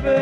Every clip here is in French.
Ya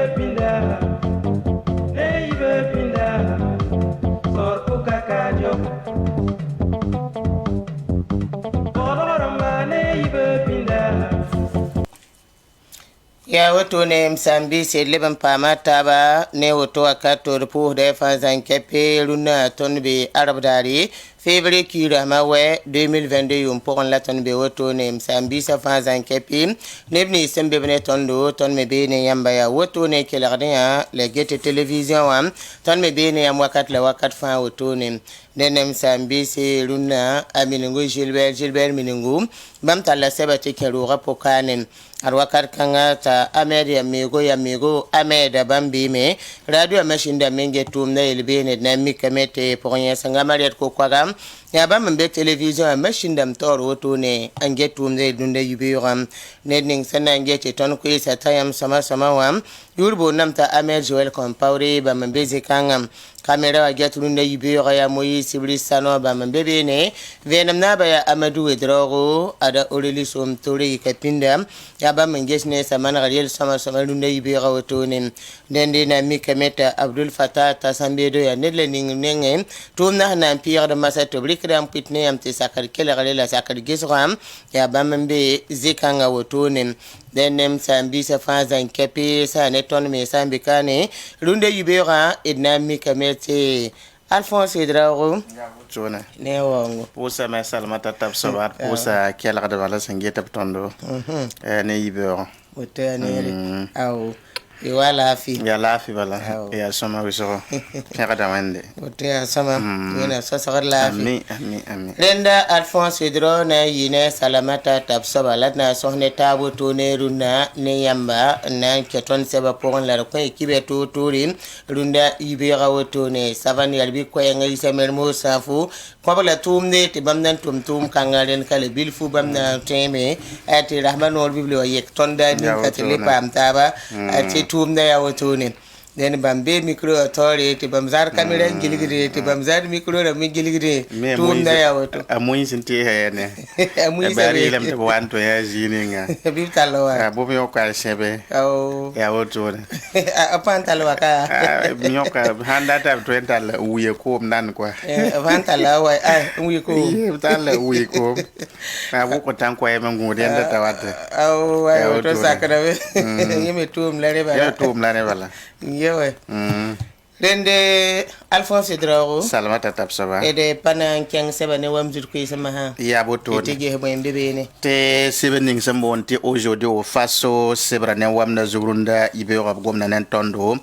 wato ne msambi se leben pama taba ne wato akato rupu de fanzan kepe runa tonbe arab dari février kira mawe 2022 yum pour la tonbe wato ne msambi sa fanzan kepe nebni sembe bene tondo tonme be ne yamba ya wato ne kelardia le gete television wam tonme be ne yam wakat la wakat fa wato ne nenem sambi se runa aminungu Gilbert minungu bam tala sebati kero rapokanen arwakar kanga ta Ahmed ya migo Ahmed bambi me radio mashinda menge tumna ilbene na mikamete ponya sanga mariat ko kwagam ya bam be television mashinda mtoro woto ne ange tumna dunde yubiram nedning sana ange te ton ko isa tayam sama wam yurbo namta Ahmed Joel Compaoré bam be zekanga kamera wa getrunde yubira ya moyi sibri sano bam be ne venam na ba ya Amadou Edrogo ada oreli som tori kapinda ya ba mangesne samana gariel sama lunde yibira wotone dende na mikameta Abdul Fattah tasambedo ya nedle nenge tumna na empire de masa to blikram pitne am te sakar kele galela sakar gisram ya ba mambe zikanga wotone denem sambi sa fanzan kepe sa neton me sambi kane lunde yibira edna mikamete Alphonse Edrago Chona ne wongo posa ma salmata tab sabat posa kela da wala sangeta tondo ne yibero wote ne au iwala afi ya lafi wala ya soma wiso kera da wande wote ya sama wena so sagar lafi ami Renda Alphonse Edro na yine salamata tab sabalat na sohne tabo to ne runa ne yamba na keton seba pon la ko ekibe to turin runda ibera woto ne savani albi ko ngai samer mo safu ko bala tumne te bamnan tum kangalen kale bilfu bamna teme ati rahmanol biblo yek tonda ni katele pam taba ati tumne ya woto ne den bambe micro authority bamzar camera giligide te bamzar micro da mi giligide tumna ya woto amuin sinti hene amuin bari lam te wanto ya jininga bi talwa bo mi okal sebe ya woto ne apan talwa ka mi okal handa ta 20 uye ko nan kwa apan talwa uye ko tala uye ko na bo ko tan ko e mangu den da tawate wa to sakara be yeme tum lare bala ya tum lare bala yewe Rende Alphonse Edrago Salamata tapsaba ede pana kyang sebane wamzur ko sama ha ya boto te ge mo mbebe ne te sebening sambonti aujourd'hui au faso sebrane wamna zurunda ibero gomna nan tondo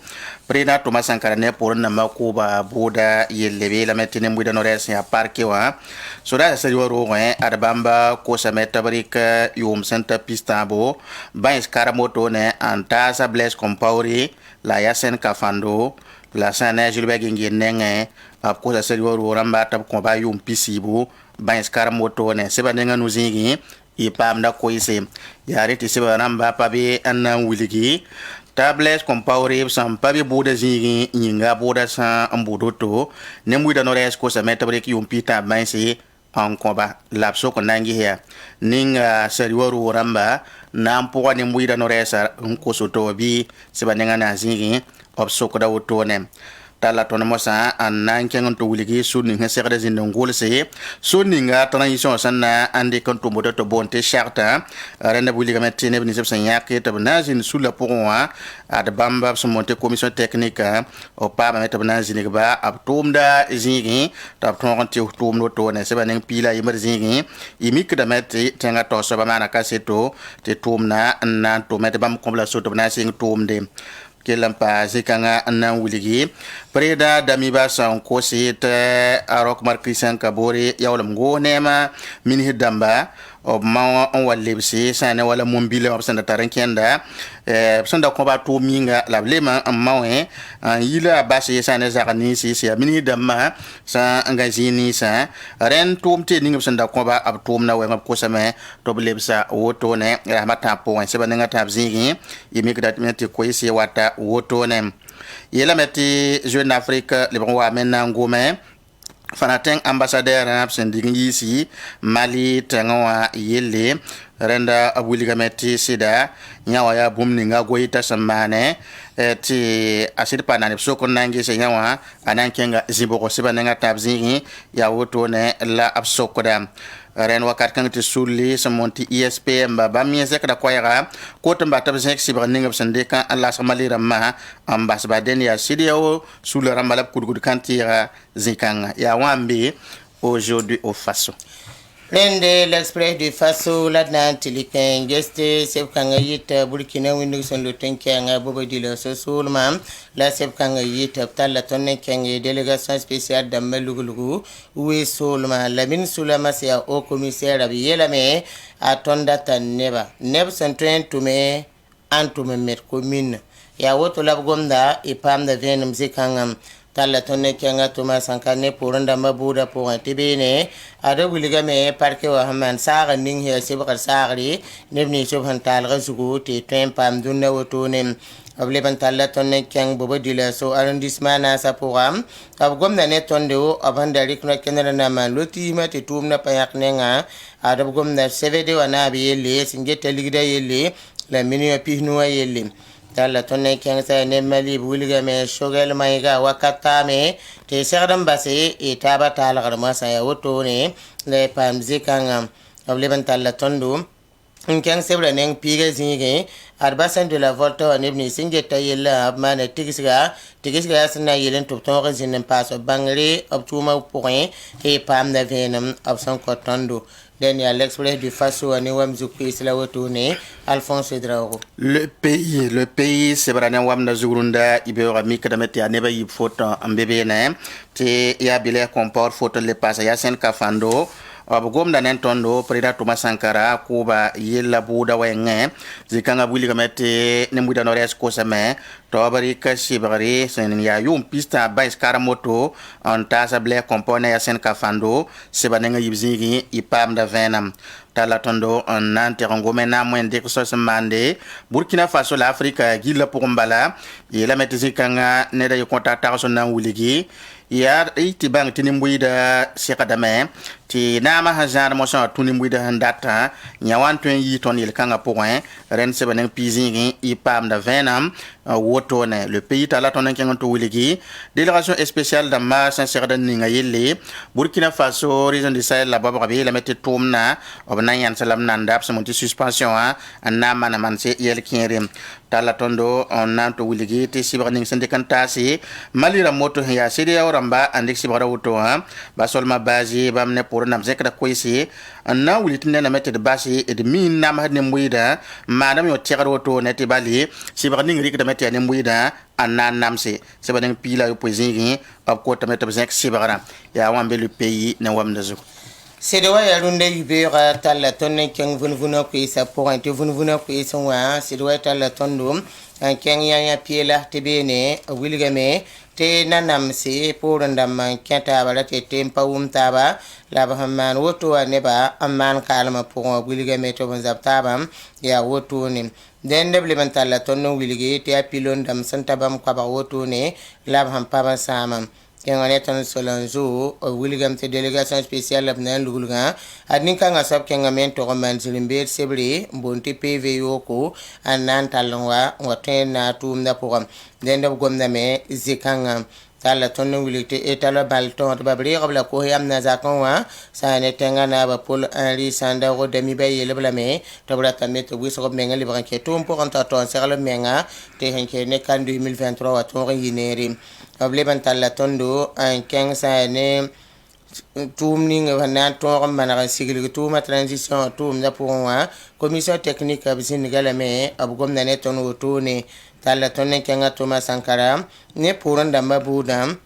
prena Thomas Sankara ne pour na makuba boda yelebe la metine muida nores ya parke wa soda sari woro adabamba ko sameta barika yum santa pistabo ban skaramoto ne antasa Blaise Compaoré la yasen kafando la sana Gilbert nenge ap ko sari woro ramba tab ko ba yum pisibo ban skaramoto ne seba nenga nuzingi ipam da ko ise yare ti seba ramba pabe annan wiligi Blaise Compaoré sam pabi boda zingi nyinga boda sa ambudoto ne muida nores ko sa metabrik yum pita bansi en combat lapso ko nangi ya ninga sariwaru ramba nam po ne muida nores ko soto bi seba nenga na zingi opso ko da woto ne tala tona mosa annan kengon to wuligi sunni ngesere zin ngol se sunni nga transition sanna andi kon to moto to bonte charta renda buliga metene ni sepsan yake to nazin sula pourwa ad bamba so monte commission technique o pa ma to nazin ba ab tumda zingi tab ton ti tumno to ne seba nen pila yimar zingi imik da meti tenga to so ba mana kaseto te tumna nan to mete bam kombla so to nazin tumde kelampa zikanga nan wuligi preda damiba san kosite arok markisan kabore yawlam go nema min hidamba o ma on walibsi sane wala mombile op sanda taran kenda sanda ko ba to minga la lema mawe yila basi sane zakani si min hidamba sa ngazini sa ren tumte ninga sanda ko ba ab tumna we ngap ko same to blebsa woto ne rahmata po wan seba nga tabzingi imigrat meti ko isi wata woto ne yela meti Jeune Afrique le bon wa maintenant ngome fanaten ambassadeur na absen digi ici Mali tengwa yele renda abuligameti sida nyawa ya bumni nga goita samane ti asid panane sokon nangi se nyawa anan kenga ziboko siba nga tabzingi ya woto ne la absokoda ren wakat kan ti sulli samonti ISPM ba miezek da koyra ko tamba tabzek siba ninga sande kan Allah samalira ma ambas ba den ya sidio sul rambalab kudgud kantira zikanga ya wambi aujourd'hui au Faso. Rende l'Express du Faso la nantiliken geste sef kanga yita Burkina windu son lo tenkanga bobo dilo so sulma la sef kanga yita talla tonne kenge délégation spéciale d'Amelugulugu oui sulma la min sulama sia au commissaire abiyelame atonda taneba neb sentren tume antume met commune ya woto labgomda ipam da venum zikangam talla tonne kenga tuma sankane poranda mabuda pour tibene ada wuliga me parke wa haman saga ning he sibakar sagri nebni subhan tal gasugo te tempam dunna wotone able ban talla tonne keng bobo dila so arrondissement na sa program ab gomna ne tonde o abanda rikno kenara na man loti mate tumna payak nenga ada gomna CVD wana bi yelle singeta ligida yelle la minio pihnuwa yelle talla tonne keng sa ne mali buliga me shogel maiga wakata me te serdam base e taba tala garma sa ya woto ne le pamzi kangam obleban talla tondo keng sebra neng piga zinge arbasan de la volta ne ibn singeta yella abmana tigisga sana yelen to ton zinen paso bangre obtuma point e pam na venam absan ko tondo Daniel l'Express du Faso à Newamzouki, c'est la retournée. Alphonse Drago. Le pays, c'est vrai, Wamna Zurunda, Ibera Mikadamete, à Neba Yipfot en bébé, te Yabile comporte photo le passe, Yasen Kafando. Abugom da nentondo preda Thomas Sankara kuba yella buda wenge zikanga buli kamete nemuda nores kosame to bari kashibari sen ya yum pista bais karamoto on tasa ble compone ya sen kafando sebanenga yibzingi ipam da venam tala tondo on nanterongo mena mwende ko mande Burkina Faso la Afrika gilla pour mbala yela mete zikanga ne da yokonta tarso na wuligi ya iti bang tinimbuida sekadame ti nama hazar mo sa tunimbuida handata nyawan tuen yi ton il kanga point ren se banen pizingi ipam da venam wotone le pays tala ton kenga to wiligi délégation spéciale da ma sincère dan ninga yelle Burkina Faso région du Sahel la bababi la mette tomna obna yan salam nanda se monti suspension na mana man se yel kinrim tala tondo on nanto wiligi ti sibarning sendikantasi malira moto ya sidi ramba andik sibara woto ba solma baji bamne pour nam zekra koisi na wulitine na mette de basi et de min nam hadne muida madam yo tiara woto neti bali sibarning rik de mette ne muida anna namse sibarning pila yo poisingi pap ko tamete bezek sibara ya wambe le pays na wamna zuko c'est de waya runde yubera talla tonne keng vunvuna ko isa pointe vunvuna ko isa wa c'est de waya talla tondo keng ya piela tebene wilgame te nanam se pour ndam kenta bala te tempa taba la bahaman woto neba amman kalma pour wilgame to bonzaptaba ya woto ni den de talla tonno wilge te apilon dam santabam kwa ba woto ne la baham paba samam kengane tan solanzo wilgam te délégation spéciale abnan lugulga adninka nga sab kengamen to manzilimbe sebre bonti PV yoko anan talwa waten na tumda program den de gomna me zikanga tala tonno wilite etala balton to babri qabla ko yam na zakonwa sane tengana ba pol ali sanda ro demi baye lebla me to bra tamet wiso menga libran ke tum pour anta ton serle menga te henke ne kan 2023 wa ton yineri obleban tala tondo en 15 années tumni ngana ton manara sigil tuma transition tum da pour moi commission technique absin galame abgom nane ton wotone tala tonnen kenga Thomas Sankara ne puran da mabudam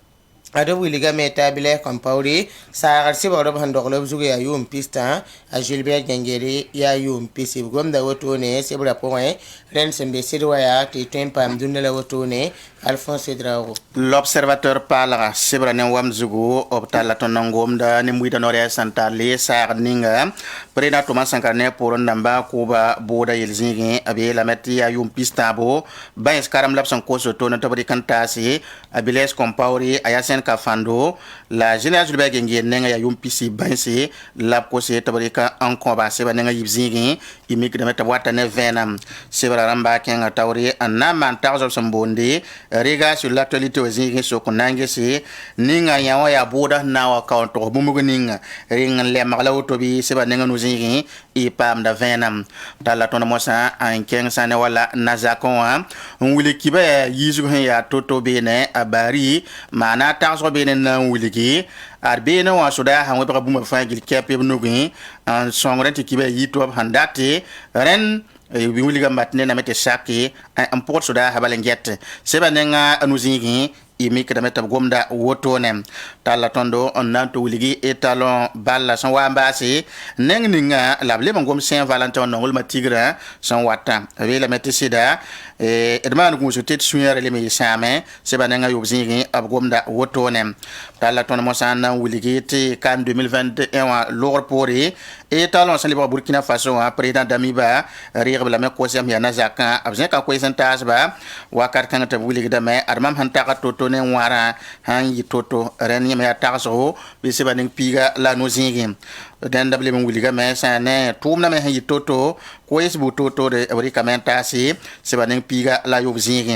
ado wiliga meta bile compauri sa arsi baro bandoklo zugo ya yum pista a Gilbert Gengeri ya yum pisi gomda wotone sebra point ren sembe sidwa ya ti tempa mdunela wotone Alphonse Drago. L'observateur parlera sebra ne wam zugo optala tonongomda ne muida nore santale sa ninga prena Thomas Sankara ne puran namba kuba boda yelzingi abe la meti ya yum pista bo ba eskaram lapsan koso to na tabri kantasi abiles compauri ayasen yasen ka fando la génération be genge nenga ya yum pisi banse la ko se tabrika en combat se ba nenga yibzingi imik de meta wata ne venam se bara ramba kenga tawri anna man tawzo sambonde rega sur l'actualité aux zingi so konange se ninga yawa ya boda na wa ka to bumugo ninga ringa le magla otobi se ba nenga no zingi e pam da venam dalla tona mosa en keng sane wala nazakon wuli kiba yizu ya toto bene abari mana tawzo bene na wuligi arbena wa soda ha webra buma fa gil kepe nugi en songre ti kiba yito handate ren bi wuliga matne na mete saki en port soda ha balenget seba nenga anuzingi imi kada meta gomda wotone tala tondo on nanto wuligi etalon balla son wa mbasi neng ninga lable ngom Saint Valentin nongol matigra son wata wela mete sida edman ko so tet sunyare le mi same seba nenga yobzingi ab gomda wotone tala tondo mo sana wuligi te kan 2021 wa lor pori etalon sali ba Burkina Faso président Damiba riya bla me ko sem ya nazaka abzen ka ko sentas ba wakar kan ta wuligi da me armam hanta ka toto ne wara han yi toto ren yema ya taxo bi seba ning piga la no zingi den dable mon wuliga me sa ne tumna me han yi toto ko esbu toto de wari kamenta si seba ning piga la yo zingi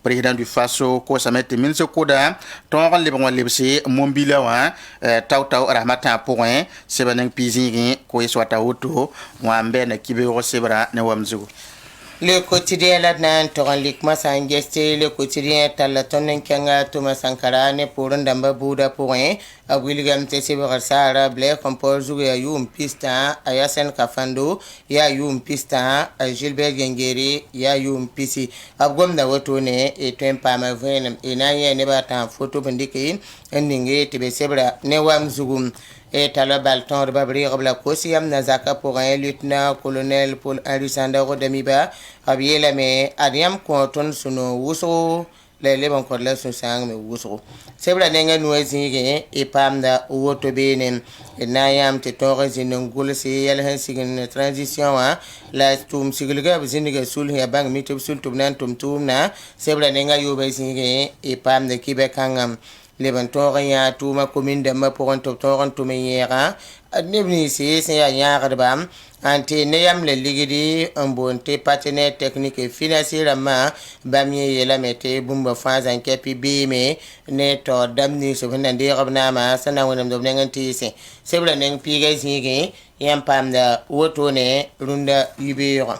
président du Faso ko samete min se koda ton le bon lebsi mombila wa taw rahmata point seba ning pizingi ko eswata auto wa mbena kibe ro sebra ne wamzugo. Le quotidien là nan toran likma sangeste le quotidien talaton kenga Thomas Sankara ne pour ndamba buda point a wilgam tese sara ble compose ya yum pista a Yasen Kafando ya yum pista a Gilbert Gengeri ya yum pisi abgom da woto ne e tempa ma venam ina ye ne bata photo bandiki endinge tibe sebra ne wam zugum et tala balton de babri robla kosiam nazaka pour un lieutenant colonel Paul Alexander Damiba abiela me adiam konton suno wuso le bon ko la sun sang me wuso sebra nenga nuezinge e pamda woto benen na yam te tore zinin gulsi yel han sigin transition wa la tum sigilga biziniga sul ya bang mitub sul tumnan tumna sebra nenga yobe zinge e pamda kibe kangam lebantor ya tuma commune de ma pour un toron to meyera adnebni si ya yaar bam ante neyam le ligidi un bonté partenaire technique et financier ma bamye yela mete bumba faz en kepi bime ne to damni so nande rabna ma sana wonam do nganti se sebla neng piga zingi yam pamda woto ne runda yibira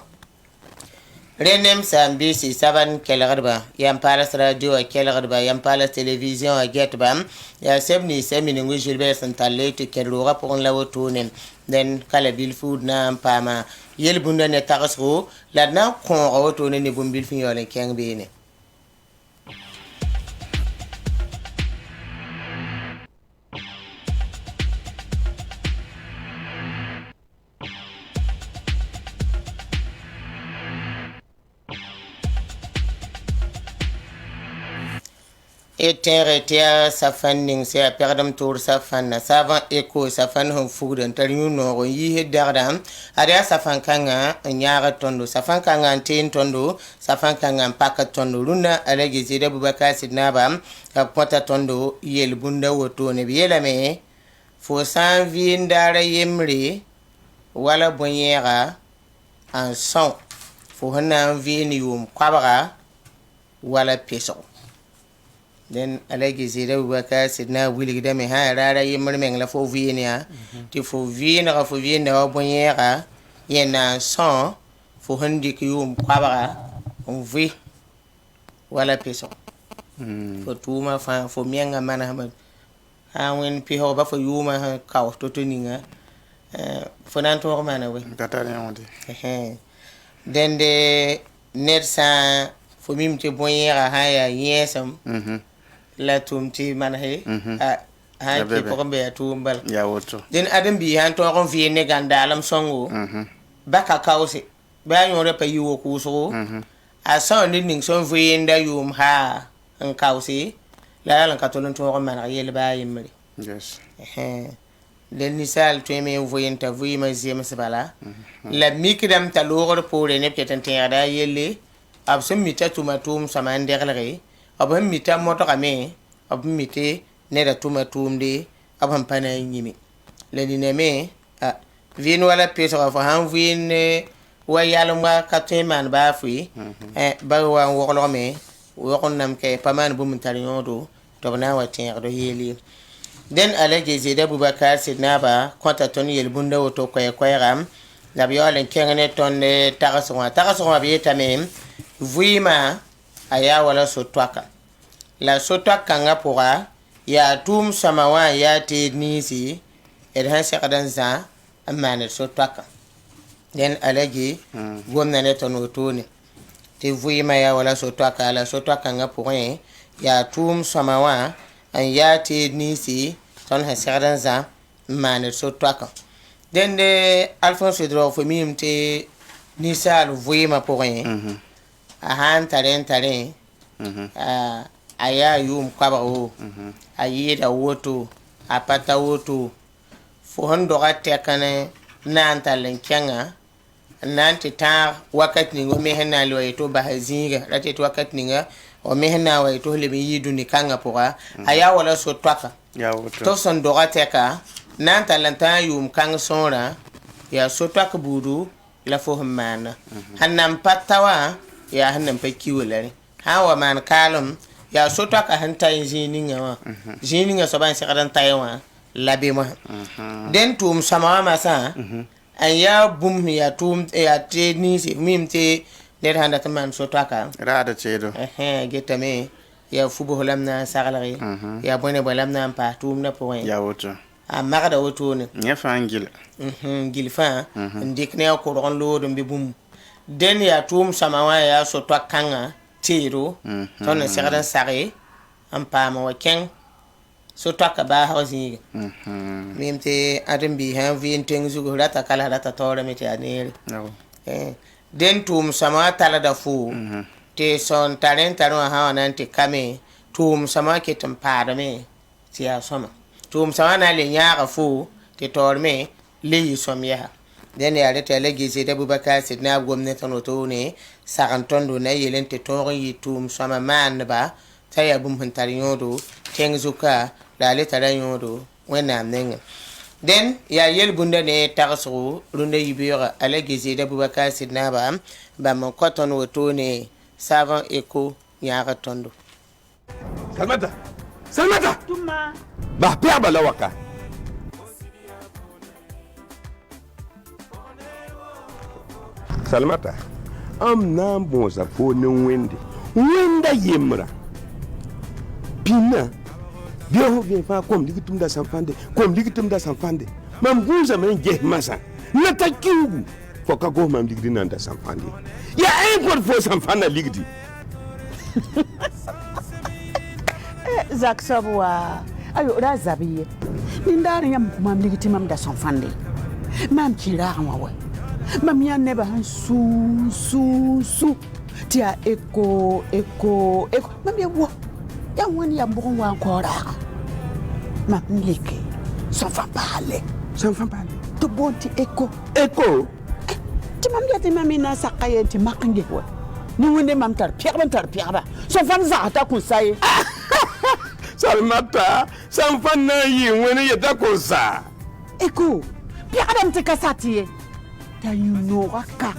Renem Sambisi Savan Kelgarba, Yampalas Radio a Kelgarba, Yampalas Télévision à Getbam, ya Semni Seminungu Gilbert Santalé, Kelura pour la Wotunen, then Calabil Food Nam Pama, Yel Bunda Netarasro, la now con Rotunen de Bumbil Fignol and Kang Bene. Eteretia safanding se a perdam tour safan na savant eco safan hon fudan tariu no yi hedardam ada safan kanga nyaara tondo safan kanga tin tondo safan kanga paka tondo luna alagi zida bubaka sidnaba ka pota tondo yel bunda woto ne biela me fo san vindara yemri wala bonyera en son fo hana vini yum kwabara wala peso den alagi zira waka sidna wili da me ha rara yimmer men la fo vienia ti fo viena fo viena bonyera yena son fo handi ki yum kwabara on vi wala peso fo tuma fa fo mianga mana ha wen pi ho ba fo yuma ka to to ninga fo nan to mana we Tatari on dit. Den de nersa fo mimte bonyera ha ya yesam la tumti man he ha ke pombe ya tumbal ya woto den adam bi han to ron fi ne gandalam songo baka kawse ba yo re pa yiwo ku so a so ni ning son fi nda yum ha an kawse la la ka to lon to ron man yel ba yimri yes den nisal to me voyenta vui ma zema sabala la mikdam ta logor pour ne peten terda yelle ab sum mita tumatum sama nderlere ab mita moto kame ab mite neda tuma tumde abam pana yimi le dineme vin wala peso fa han vin wa yalma katman ba fui ba wa woglo me wokon nam ke paman bu mun tariyodo to na wa tin do yeli den alaje zeda bubakar sidnaba konta ton yel bunda woto koy ram la biole kengene ton tagaswa bi tamem vuima aya wala so twaka la so twaka nga pora ya tum samawa ya te nisi ed han sekadan za amane so twaka den alaje gomna ne ton wotoni te vuima ya wala so twaka la so twaka nga pora ya tum samawa an ya te nisi ton han sekadan za amane so twaka den de Alphonse Dro fo mimte nisal vuima pora a han taren aya yum kwaba o ayida woto apata woto fo hondo gatte kane nanta lenkanga nanti ta wakati ni ngome hena lo to bahazinga rate to wakati ninga o mehna wa to le yidu ni kanga pora aya wala so twaka ya woto to son do gatte ka nanta lanta yum kang sora ya so twaka budu la fo hamana hanam patawa ya hanam pa kiwolare hawa man kalum ya so twaka hanta jininga wa jininga so ban sekadan taywa labima den tum samawa masa an ya bum ya tum ya te ni si mimte der handa taman so twaka rada cedo getame ya fubo lamna sagalari ya bone bolamna pa tum na point ya woto a magda woto ne nya fangil gilfa ndikne ko ron lo do bum den ya tum samawa ya so twakanga tiro ton sekadan sare am pa ma waken so twaka ba hausi mimte adam bi han vin tengu go rata kala rata tore mete anere den tum sama tala da fu te son taren taro ha nanti kame tum sama ke tampada me tia sama tum sama na le nyaga fu te torme le somya den ya rete le gize da bubakar sidna gwamnati no to ne sarantondo na yelen te toro yi tum sama man ba taya bum hantari yodo tenguka la le tara yodo wena nenga den ya yel bunda ne tarso runde yibira ala gize da bubakar sidna ba mon koton woto ne savant eco nyaga tondo Salmata Tuma ba perba la waka Salmata am nan bon sa fo ne wenda yemra pina bio vien fa kom ligitum da sanfande mam gunza men je masa nata kiugu fo ka go mam ligdi nan da sanfande ya import fo sanfanda ligdi Zak sabwa ayo razabiye nindari yam mam ligiti mam da sanfande mam kira wawe mam ya neba han su tia eko mam ya wo ya wani ya mbon wa kora mam leke sans parler to bonti eko ti mam ya ti mam ina sakaye ti makange wo ni wonde mam tar pierre so fan za ta kun sai Salmata sanfan na yi wani ya dako sa eko pierre adam te kasati ta yuno raka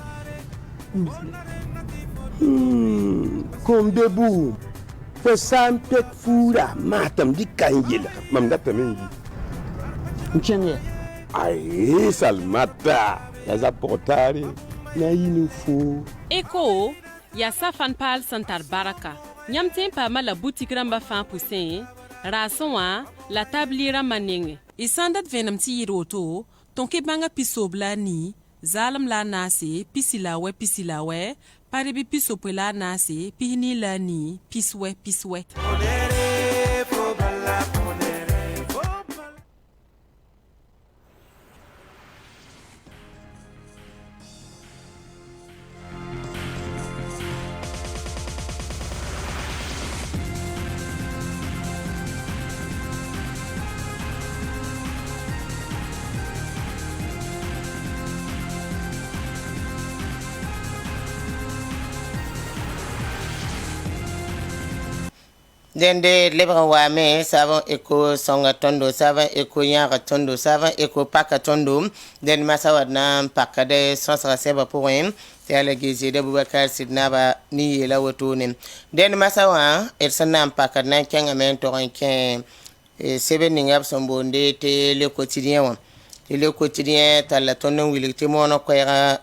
kom debu fo sampet fura matam di kanjila mam data men yi mchenye ai Salmata ya za portari na yinu fo Eko ya safan pal santar baraka nyam tempa mala boutique ramba fan poussin rason la tabliera manenge isandat venam ti yiroto tonke banga pisobla ni zalam la nasi pisila we paribi pisope la nasi pihini la ni piswe dende lebra wa me savon eko songa tondo savon eko yara tondo savon eko paka tondo den masawa na paka de sosra seba pour un tele gizi de Boubacar Sidna ba ni yela wotune den masawa el sanam paka na kenga men to ken sebe ningab sombonde te le quotidien wa le quotidien ta la tonon wiliti mono ko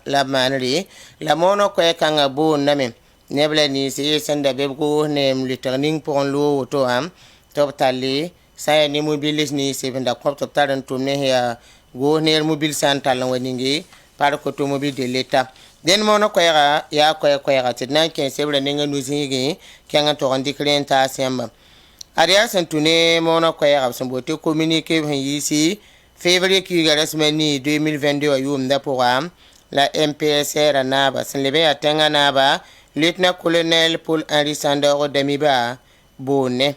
la manri la mono ko kanga bo name nebla ni se senda be ko ne returning pour lo to am top tali saya ni mobilis ni se benda ko top taran tumne ya go ne mobil santal waningi par ko to mobile de l'état den mono ko ya ko tidna ken se bla ninga nuzingi kanga to andi clienta semba aria santune mono ko sambote communiquer ici février qui la semaine 2022 ayum da programme la MPSR naba senlebe atenga naba lieutenant colonel Paul Henri Sandoro Demiba bonne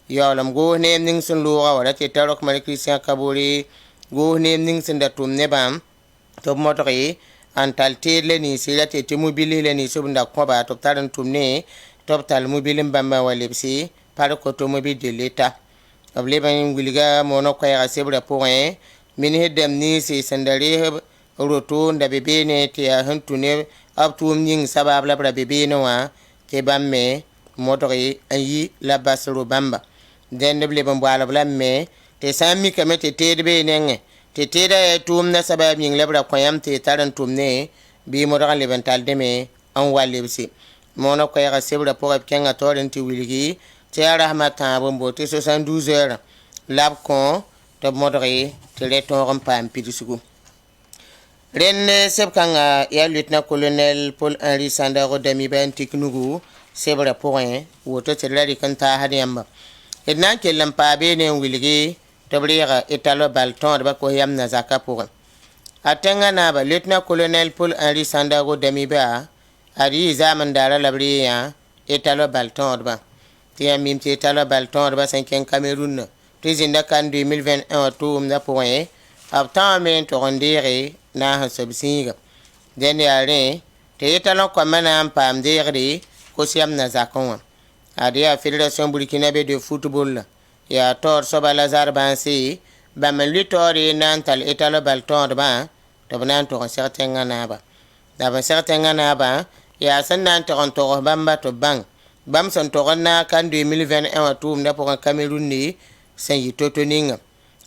yolam go ne ning sun lura wala te tarok mari Christian Kabori go ne ning sun da tumne bam to motori antal tele ni sila te mobile le ni subnda ko ba to taran tumne to tal mobile bamba walipsi par ko to mobile de l'état able ban wilga mono ko ya sebra point min hedem ni si sandari roto nda bebe ne te hantune abtum ning sabab la bebe no wa te bamme motori ayi la basro bamba den de ban bala bla me te sami kamete te be nenge te te da tum na sabab ning labra koyam te taran tumne bi modoran levental de me an walibsi mono ko ya sebra pour kenga torenti wilgi tiara matin bombo te 72 heures lab kon to modre te le ton pam pidisugo ren sebkanga ya lieutenant colonel Paul Henri Sandaro Demiba tiknugu sebra point woto te lari kanta hadiyamba edna kelam pa be ne wilgi to briga etalo balton ba ko yam na zaka pour atenga na ba lieutenant colonel Paul Henri Sandaro Demiba ari zaman dara labriya etalo balton ba tia mim te tala balton ba 5 Cameroun président kan 2021 to mda point abtan men to rondere na subsiga den yare te tala ko mana pam dere ko siam na zakon adia fédération burkinabé de football ya tor soba lazar bansi ba men litori nantal etala balton ba to banan to certain naba da ba certain naba ya sanan to bamba to bang bam son torona kan 2021 tum na pour Cameroun ni sen yitotoninga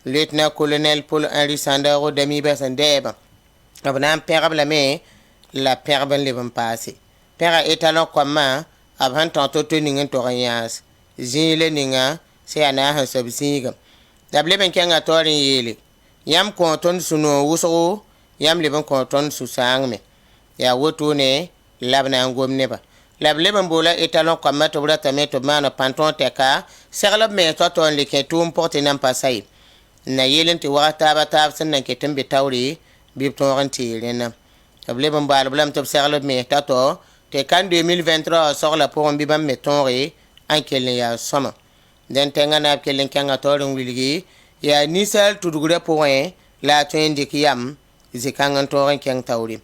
lieutenant colonel Paul Henri Sandaro Demiba sandeba abna perable me la perbe le ban passé pera etalon comment avant totoninga toranyas zile ninga se ana ha subsiga dable ben kenga torin yele yam konton suno wuso yam le ban konton su sangme ya woto ne labna ngomne ba lable ban bola etalon comme to brata me to mana panton teka serlab me to ton le ketum porte nan pasai na yelen ti wata ba ta sannan ke tambe tawri bi to ranti rena lable ban bal blam to serlab me to te kan 2023 sur la pour bi ban me tonri an kelen ya soma den tenga na kelen kanga torin wilgi ya nisal tudugure point la to indikiyam zikangan torin keng tawri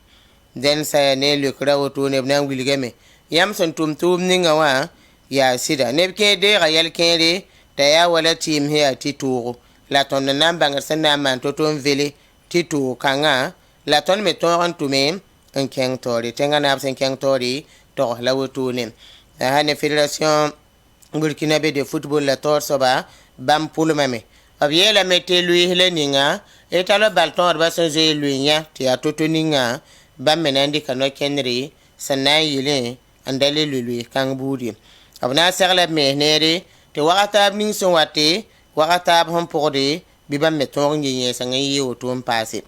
den sa ne le krawo to ne nan wilgeme yam son tum ninga wa ya sida nebke de rayal kere ta ya wala tim he atituru la ton nan bangar sanna man to ton vele titu kanga la ton me ton tume en keng tori tenga na sen keng tori to la wotu ne ha ne fédération burkinabé de football la tor soba bam pulmame abiela mete lui hele ninga etalo balton ba son je lui nya ti atoto ninga bam menandi kano kenri sanna yile andale lulu kang budi abna serla me nere te wakata ning son wate wakata hom porde bibam me ton ngi sanga yi oto mpase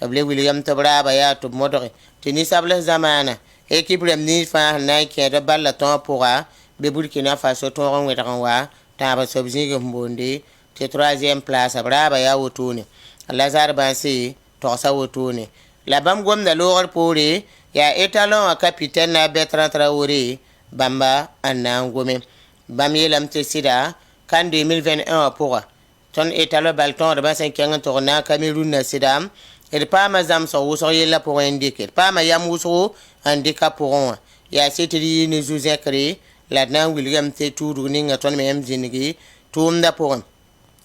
able William Tobraba ya to modore te ni sable zamana équipe ni fa na ke da balla ton pourra be Burkina Faso to ron wetan wa ta ba sobzi mbonde te 3e place braba ya wotone Lazare Bansi to sa wotone la bam gom na lor pore ya etalon a capitaine na Bertrand Traoré bamba anangome bam yelam te sida kan 2021 pour ton etalon balton de 5 tourna Cameroun na sidam et pas ma zam so so yela pour indiquer pas ma yam wuso handicap pour ya c'était ni zouzekri la d na n wilgame tɩ tuudg ninga tõnd me yãmb zĩngi tʋʋmda pʋgẽ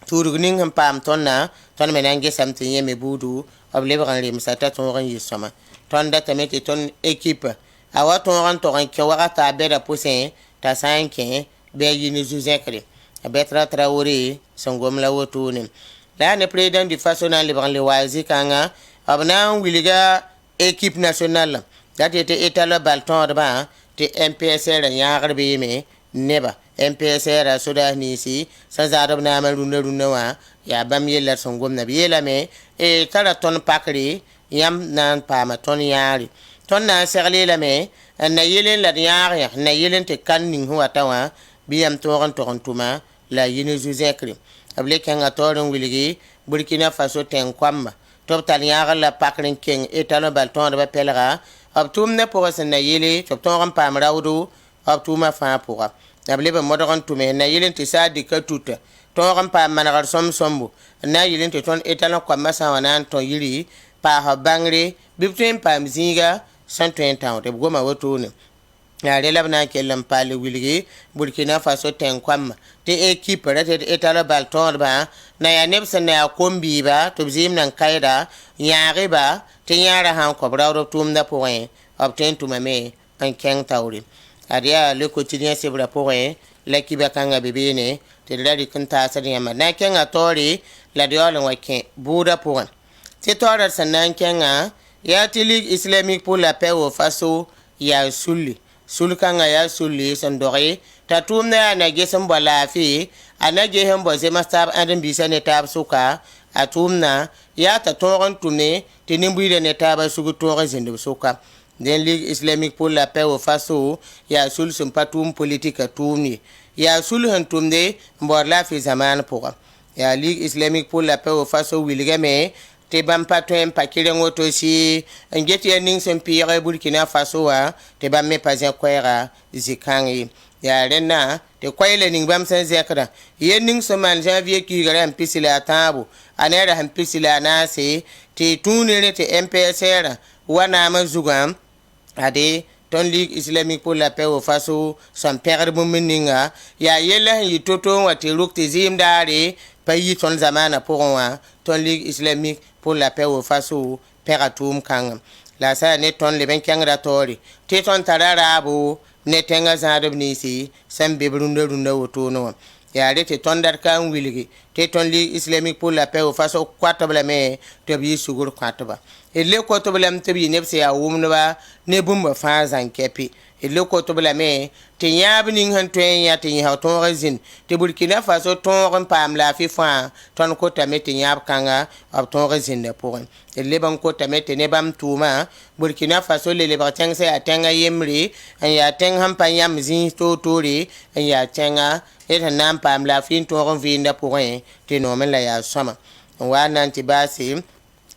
tuudg ning sẽn paam tõndã tõnd me na n gesame tɩ yẽ me buudu b lebg n remsa t'a tõog n yɩ sõma tõnd datame tɩ tõnd équipe a wa tõog n tog n kẽ wagata a bɛda pʋsẽ t'a sã n kẽ bɩ a yi ne zu-zẽkre a bɛtra traore sẽn gom la wotone la yaa ne président du faso na n lebg n le waa zĩ-kãngã b na n wilga équipe nationale dat tɩ état la bal tõodbã tɩ MPSR yãagr beeme neba MPSR a soda niisi sã zaadb naamã rũndã wã yaa bãmb yella sẽn gomda b yeelame tara tõnd pakre yãmb na n paama tõnd yãare tõnd na n segl yeelame n na yelen la d yãag n na yelen tɩ kan ning sẽn wata wã bɩ yãmb tõog n tog n tʋma la yi ne zu-zẽkre b le kẽnga taoor n wilgi Burkina Faso tẽng koamba tɩ b tar yãagr la pakr n keng état bal tõodbã pɛlga b tʋʋmdã pʋgã sẽn na yele tɩ b tõog n paam raoodo b tʋʋmã fãa pʋga b leb n modg n tʋme n na yel n tɩ saa dɩka tuta tõog n paam manegr sõm-sõmbo n na n yel n tɩ tõnd état la koambã sã n wa na n tõ yiri paasb bãngre bɩ b tõe n paam zĩiga sẽn tõe n tãud b goma wotone yaa rẽ la b na n kell n paale wilgi Burkina Faso tẽng koamba tɩ équipe ra tɩ d état la bal tõodbã na yaa neb sẽn na yaa kom-biiba tɩ b zɩɩm nan kaɛɛda yãage-ba tɩ yãara sãn kõ b raood b tʋʋmdã pʋgẽ b tõe n tʋmame n kẽng taoore ad yaa le quotidien sebrã pʋgẽ la kiba kãngã be beene tɩ d ra rɩk n taasd yãmba na n kẽngã taoore la d yaool n wa kẽ buudã pʋgẽ tɩ taoorã sẽn na n kẽngã yaa tɩ ligue islamique pour la paix au faso yaa sulli sul-kãngã yaa sulli sẽn doge t'a tʋʋmdã yaa na ges n bɔ laafɩ a na ges n bɔ zems taab ãd-n-biisã ne taab sʋka a tʋʋmdã yaa t'a tõog n tʋme tɩ nin-buiidã ne taabã sug tõog n zĩnd b sʋka den ligue islamique pour la paix au faso yaa sul sẽn pa tʋʋm politika tʋʋm ye yaa sul sẽn tʋmde n baood laafɩ zamaan pʋga yaa ligue islamique pour la paix au faso wilgame tɩ bãmb pa tõe n pa kɩreng woto sɩ n get yaa ning sẽn pɩɩg Burkina Faso wã tɩ bãmb me pa zẽ koɛɛga zĩ-kãng ye yaa rẽnna tɩ koɛɛla ning bãmb sẽn zẽkda yen ning sẽn maan janvier kiiga ra sẽn pisi la a tãabo a ne ra sẽn pisi la a naase tɩ tũune rẽ tɩ MPSR wa naamã zugã ade tõnd ligue islamique pour la paix au faso sẽn pẽgd bũmb ninga yaa yella sẽn yɩ to-to n wa tɩ rʋk tɩ zɩɩm daare pa yi tõnd zamaanã pʋgẽ wã tõnd ligue islamique pour la paix au faso pɛga tʋʋm kãngã la sã ne tõnd leb n kẽngda taoore tɩ tõnd tara raabo ne tẽngã zãadb niisi sẽn be b rũndã wotone wã yaa rẽ tɩ tõnd dat ka n wilgi tɩ tõnd ligue islamique pour la paix au faso koatb lame tɩ b yɩ sugr kõatba d le kotb lame tɩ b yɩ neb sẽn yaa wʋmdba ne bũmba fãa zãn kɛpɩ d le kotb lame tɩ yãab ning sẽn tõe n yã tɩ yẽsg tõog n zĩnd tɩ Burkina Faso tõog n paam laafɩ fãa tõnd kotame tɩ yãab kãnga b tõog n zĩndã pʋgẽ d leb n kotame tɩ ne bãmb tʋʋmã Burkina Faso le lebg tẽng sẽn yaa tẽngã yembre n yaa tẽng sẽn pa yãmb zĩig toor-toore n yaa tẽngã d sẽn na n paam laafɩ n tõog n vɩɩndã pʋgẽ tɩ noome la yaa sõma n wa na n tɩ baase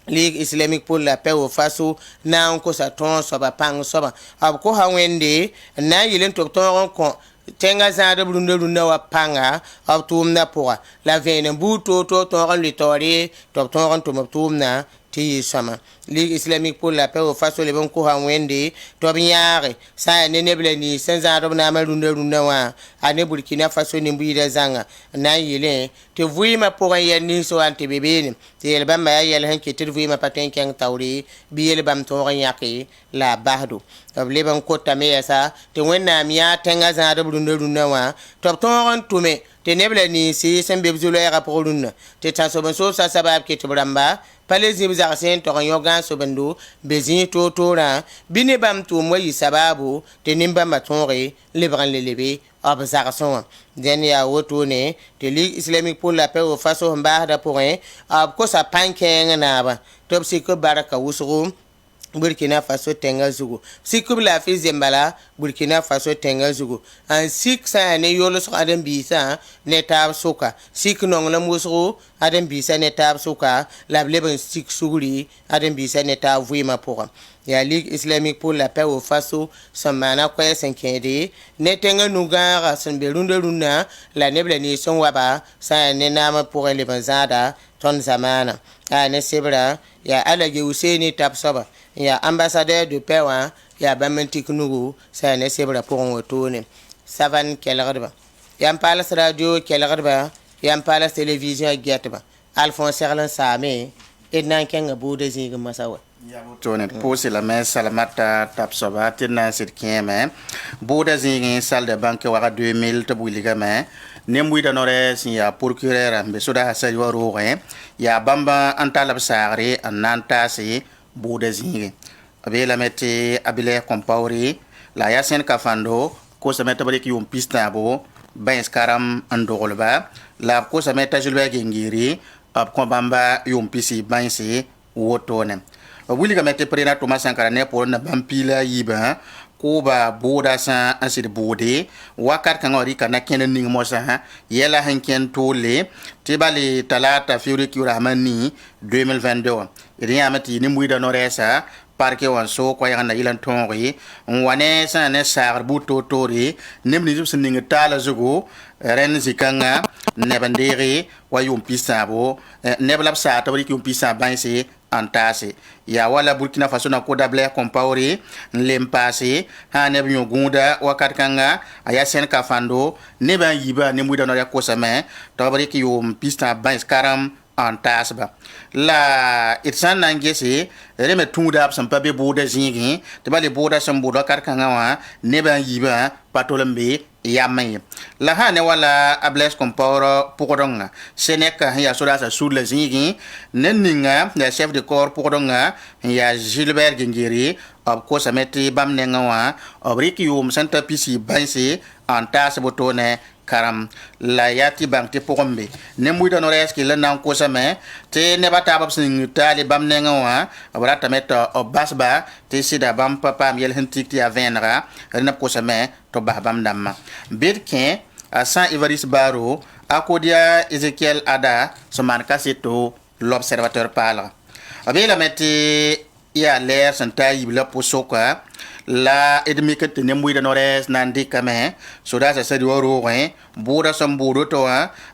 ligue islamique pour la paix au faso na n kosa tõog soaba pãng soaba b kosa wẽnde n na n yɩl n tɩ b tõog n kõ tẽngã zãadb rũndã wa pãnga b tʋʋmdã pʋga la vẽenem buud toor-toor tõog n lʋɩ taoore tɩ b tõog n tʋm b tʋʋmdã tɩ yɩ sõma ligue islamique pour la paix au faso leb n kosa wẽnde tɩ b yãage sã n yaa ne neb la niis sẽn zãadb naamã rũndã wã a ne Burkina Faso nin-buiidã zãnga n na n yɩlẽ tɩ vɩɩmã pʋgẽ yɛl nins wa n tɩ be beene tɩ yel bãmba yaa yɛl sẽn ket tɩ d vɩɩmã pa tõe n kẽng taoore bɩ yel bãmb tõog n yãke la a basdo b leb n kotame yɛsa tɩ wẽnnaam yãa tẽngã zãadb rũndã wã tɩ b tõog n tʋme tɩ neb la niisi sẽn be b zu-loɛɛgã pʋg rũnnã tɩ tã-sob n soobsa sabaab ket b rãmba pa le zĩb zagsẽ n tog n yõ gãag-sobendo be zĩig toor-toorã bɩ ne bãmb tʋʋm wa yɩ sabaabo tɩ nin-bãmbã tõoge lebg n le lebe b zagsẽ wã dẽn yaa wotone tɩ ligue islamique pour la paix au faso sẽn baasdã pʋgẽ b kosa pãn-kẽeng naabã tɩ b sɩk b barka wʋsgo Burkina Faso tẽngã zugu sik b laafɩ zemba la Burkina Faso tẽngã zugu n sik sã yaa ne yolsg ãdem-biisã ne taab sʋka sik nonglem wʋsgo ãdem-biisã ne taab sʋka la b leb n sik sugri ãdem-biisã ne taab vɩɩmã pʋgã yaa ligue islamique pour la paix au faso sẽn maana koɛɛ sẽn kẽede ne tẽngã nu-gãagã sẽn be rũndã la neb la niis sẽn waba sã yaa ne naamã pʋgẽ leb n zãada tõnd zamaana yaa ne sebrã yaa alage Husseini tab soaba n yaa ambassadeur de paix wã yaa bãmb n tik nugu sã yaa ne sebrã pʋgẽ wotone savan kelgdba yam palas radio kelgdba yam palas television getba Alphonse Serlan Same et nan kenga bude zing masawa tonet posi la mes salamata tap soba tinna sit keme bude zing salle de banque wa 2000 to buliga me nemwi da nore si ya procureur ambe soda sari wa roe ya bamba antalab sagre ananta si bude zing abela meti abile compauri la yasen kafando ko sa meta bari ki yum pista bo ben skaram andolba la ko sa meta julbe ngiri ab ko bamba yum pisi bansi wotone wuli ga mete prena Thomas Sankara ne pour na bampila yiba ko ba boda sa asir bode wakat kan ori kana kenen ning mosa yela hanken tole tibali talata fiuri kiura mani 2022 iriya mati ni muida noresa parke wan so ko yana ilan tonri wane sa ne sar buto tori nemni jub sning tala zugo ren zikanga nebandere wa yum pisabo neblab sa tawri yum pisa banse antase ya wala Burkina Faso na koda ble compaore lempase ha ne byo gunda wakat kanga aya sen kafando ne ban yiba ne muida no ya kosame tawri ki yum pista banse karam antasba la itsan nangese reme tunda absam pa be boda zingi te bale boda sam boda karkanga wa ne ban yiba patolembe yamay la ha ne wala ables comporo pokodonga seneka ya soda sa sur le zingi neninga le chef de corps pokodonga ya Gilbert Gengiri ab ko sameti bam nenga wa obriki yum santa pisi banse antas botone karam la yati bank te pogombe ne muida no reski le nan ko same te ne bata bab sin tali bam nenga wa abrata meta obasba te sida bam papa miel hentik ti avenra rena ko same to ba bam damma birkin a Saint Evariste Baro akodia Ezekiel Ada soman kaseto l'observateur parle abela meti ya l'air santa yibla posoka la edmike te nembuida nores nandi kame soda sa sadi woro hein boda som bodo to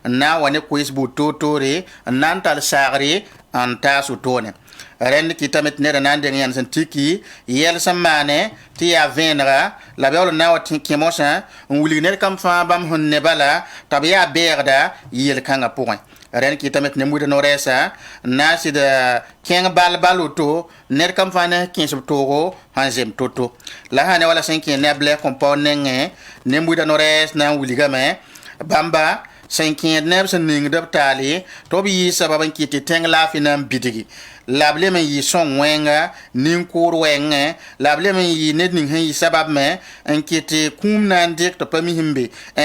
na wane quiz buto tore nantal sagre anta sutone ren kitamet ne nande ngan santiki yel samane ti ya venra la beol na watin kemosa wuli ne kam fa bam honne bala tabiya berda yel kanga point ren kitamet ne muida noresa na sida ken balbaluto ner kam fane kin sub togo hanzem toto la hane wala senki ne ble component ne muida nores na wuliga me bamba senki ne sen ning daptali to bi sababan kiti teng la finam bidigi lable men yi son wenga nin kur wenga lable men yi net ning yi sabab me enkiti kum nan dik to pami himbe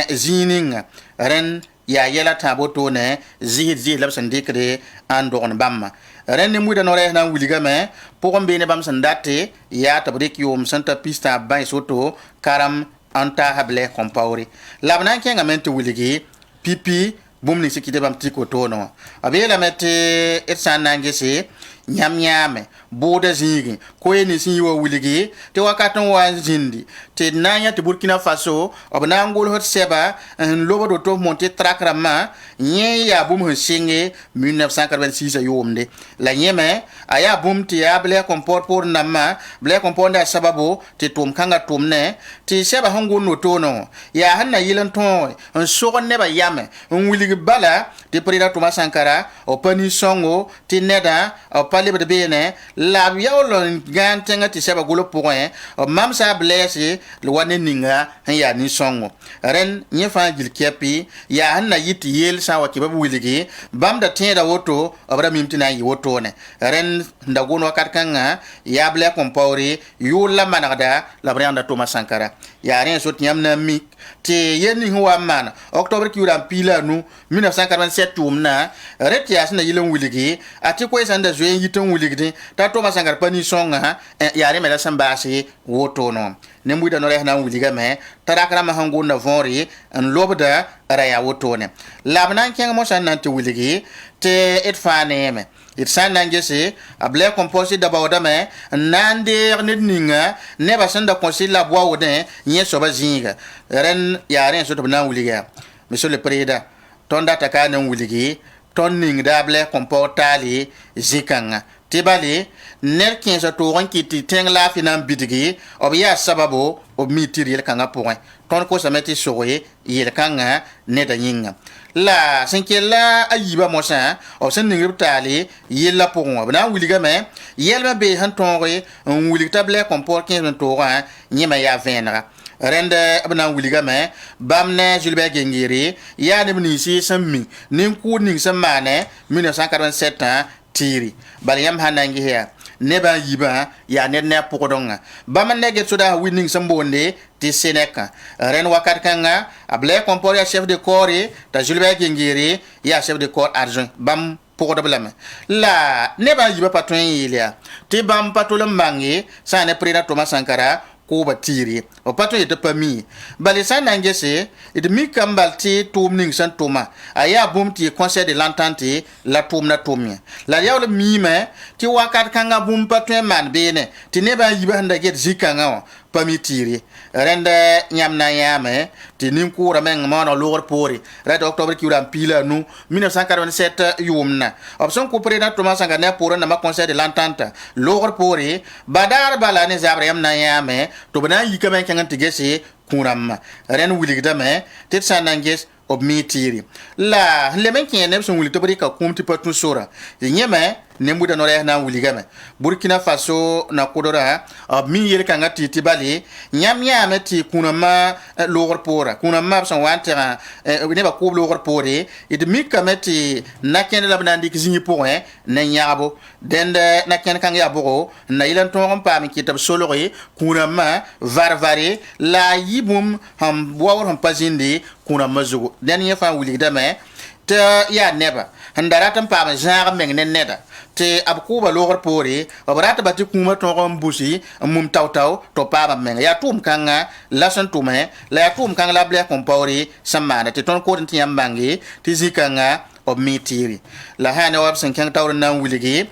zininga ren ya yela taboto ne zihid labsan dikre andon bamma ren ne muida nore na wuliga me pogombe ne bam sandate ya tabrik yom santa pista bay soto karam anta hable compauri labnan kenga mente wuligi pipi bumni sikite bam tikoto no abela mete etsan nangese nyam boda zingi ko eni sin yo wuligi te wakaton wa zindi te nanya te Burkina Faso obna ngol hot seba en lobo do to monter trakrama nye ya bum singe 1986 yomde la nyeme aya bum te ya ble comport pour nama ble componda sababu te tum kanga tumne te seba hango no tono ya hanna yilan ton en so ne ba yame en wuligi bala te prida Thomas Sankara o pani songo te neda o pale de bene la biolo gantenga ti seba gulo point o mam sa blesse le wane ninga ya ni songo ren nyefa gil kepi ya hanna yiti yel sa wa kibabu wiligi bam da tenda woto abra mimtina yi woto ne ren ndagono katkanga ya ble compauri yula manada la branda Thomas Sankara ya ren sot nyam na mik te yeni huwa man octobre ki uram pila nu 1947 tumna ret ya sna yilon wiligi ati ko sanda zoen yiton wiligi ta Thomas Sankara pani songa ya re mela sambasi woto no ne muida no rehna wiliga me tarakra ma hango na vonri en lobda raya woto ne labnan kenga mo san nan te wiligi te et fane me it san nangese able composé d'abord me nande ninga ne ba sanda conseil la bois odin nye soba zinga ren ya ren so to na wiliga monsieur le président tonda taka nan wuligi ton ning dable comportali zikanga tibali ner 15 to ron kiti teng la finan bidigi obiya sababu o mi tiri yel kanga point ton ko sameti soye yel kanga ne da yinga la senkela ayiba mosa o sen ningir tali yella pon bana wuliga me yelma be han tonre on wuliga table comport 15 toura nyima ya venra rende bana wuliga me bamne julbe gengiri ya ne ni si sammi nin ku nin samane 1947 tiri bal yam hanangi here neba yiba ya net ne pokodonga baman nege soda winning sambonde ti seneka ren wakat kanga able comport ya chef de corps ta julbe gengiri ya chef de corps adjoint bam pokodo blama la neba yiba patron yilia ti bam patolom mangi sa ne preda Thomas Sankara ko batiri o patron yete pami bali sa nangese it mi kambal ti tumning san toma aya bum ti conseil de l'entente la tumna tumia la yaw le mi me ti wakat kanga bum patron man bene ti neba yiba handa get zikanga pami tiri rende nyamna yame ti ninkura men mono lor pori red octobre ki uram pila nu 1947 yumna option ko président Thomas Sankara ne pour na ma conseil de l'entente lor pori badar bala ne zabre yamna yame to bana yikame kan tigese kuram ren wiligda me tit sananges ob mitiri la le men ken ne son wuli to brika kumti patun sora nyeme ne muda no na wuligame Burkina Faso na kodora ob mi yel kan titi bali nyam nyame ti kunama logor pora kunama son wantera ne ba ko logor pore it mi kameti na ken la bandi kizinyi point ne nyabo dende na ken kan ya bogo na ilan ton pa mi kitab solori kunama varvari la yibum ham wawor ham pazindi kuna mazugo den ye fa wuligda me te ya neba handara tam pa genre meng ne neda te abkuba logor pore abrata bati kuma to busi mum tawtaw to pa meng ya tum kanga lasan tume la tum kanga la ble kompori samana te ton ko tin yambangi ti zikanga o mitiri la hane wab san kan tawr nan wuligi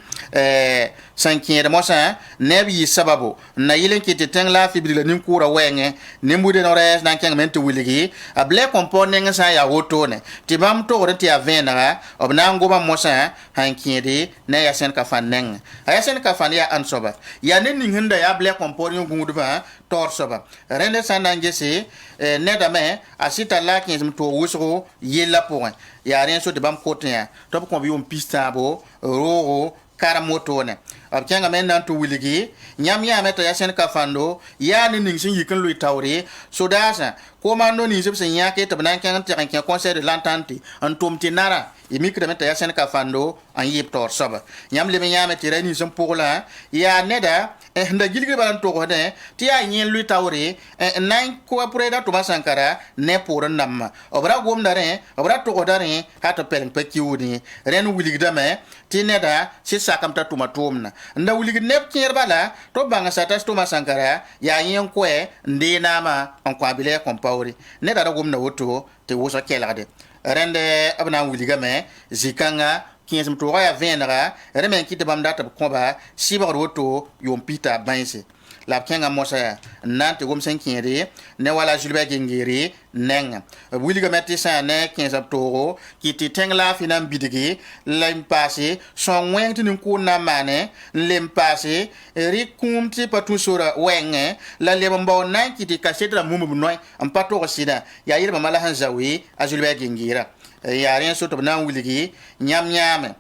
sankin de mosa nebi sababu na yilen kiti teng la fibrila nim kura wenge nimbude no res nan kan men to wuligi a ble component sa ya wotone ti bam to renti a venara obna ngoba mosa hankidi na ya sen ka faneng ya sen ka fan ya ansoba ya nen hinda ya ble component gungudba tor soba rende sanangesi nedame asita la kin to wusro yela point ya rien so de bam kotin to ko bi on pistabo roro karamotone abkenga men nan to wiligi nyam ya meta ya sen kafando ya ni ning sin yikin lui tawre so dasa ko mando ni jibsen ya ke tabnan kan tan kan conseil de l'entente en tomti nara e mikre meta ya sen kafando an yip tor soba nyam le ya meta rani sem pola ya neda nda gilgi balan to ko de ti ya nyen lui tawre nan ko président Thomas Sankara ne pour namma obra gom dare obra to ko dare hata pelen pekiudi ren wiligi dame ti neda si sakamta tumatumna nda wuligi nep kier bala to banga sata Thomas Sankara ya yen kwe ndina ma on kwabile kompawri ne da gomna woto te woso kelade rende abna wuliga me zikanga kiesum to ya venra remen kite bamda tab komba siba woto yom pita banse la kenga mosa nante gom sen kiere ne wala julbe gengere neng wuliga metti sa ne 15 toro kiti tengla finam bidigi lem passé son went ni ko na mane lem passé ri kumti patu sura wenge la lem mbaw nan kiti kasetra mumu noy am pato sida ya yirba mala hanzawi a julbe gengira ya rien soto na wuligi nyam nyame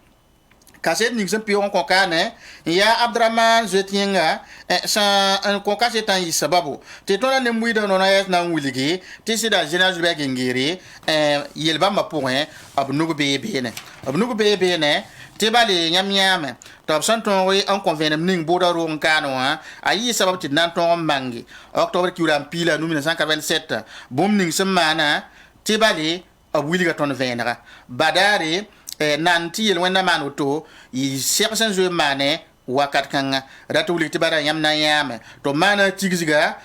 kaset ning sen pion ko kane ya Abdraman Zetienga sa en ko kaset tan sababu te tona ne muida no na yes na wuligi te sida jenage be ngiri yelba ma point abnugo bebe ne te bale nyam nyame to san ton wi en convenem ning boda ro ngano ayi sababu ti nan ton mangi octobre ki uram pila 1987 bom ning semana te bale abwiliga ton venera badare nanti yel wenda manoto yi sersen zo mane wakat kanga ratu likti bara yamna yame to mana tigizga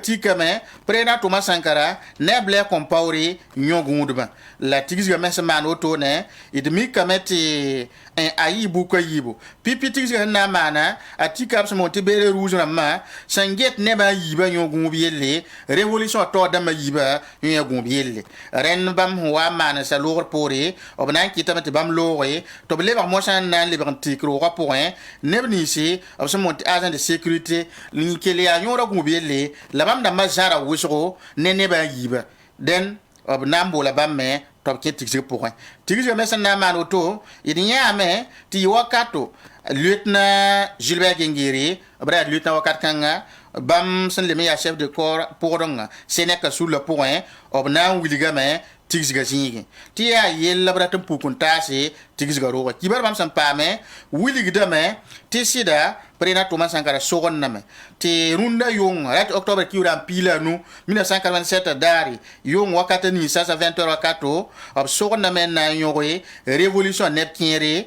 tikame prena Thomas Sankara ne ble kompawri nyogundba la tigizga mesa manoto ne idmi kameti ayi buka yibo pipi tigizga na mana atika so monte bere rouge na ma sanget ne ba yiba nyogumbi yelle revolution to dama yiba nyogumbi yelle ren bam wa mana sa lor pore obnan kitamete bam lore to ble ba mosan nan le ban tikro ko point neb ninsi b sẽn mon tɩ agent de sécurité n kell yaa yõorã gũub yelle la bãmb dãmbã zãra wʋsgo ne nebã n yiiba dẽn b na n boola bãmb me tɩ b kẽ tigsg pʋgẽ tigsgã me sẽn na n maan woto d yãame tɩ yɩ wakato lieutenant Gilbert Gengere b ra yaa lieutenant wakat kãnga bãmb sẽn lem n yaa chef de corps pʋgdengã Sénèka sula pʋgẽ b na n wilgame tigsga zĩigẽ tɩ yaa yell b rat n puk n taase tigsga roogã kibar bãmb sẽn paame wilgdame tɩ sɩda président Thomas Sankara sogenname tɩ rũndã yʋng rat octobre kiuura n piila nu 1987 daare yʋng wakata ninsã sa 20 wakato b sogenname n na n yõge révolution neb kẽere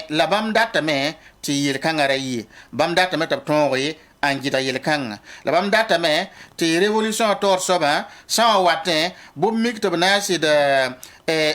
la bãmb datame tɩ yel-kãngã ra yɩ bãmb datame tɩ b tõoge an gɩda yel-kãngã la bãmb datame tɩ révolution taoor soabã sã n wa watẽ b mik tɩ b na n sɩd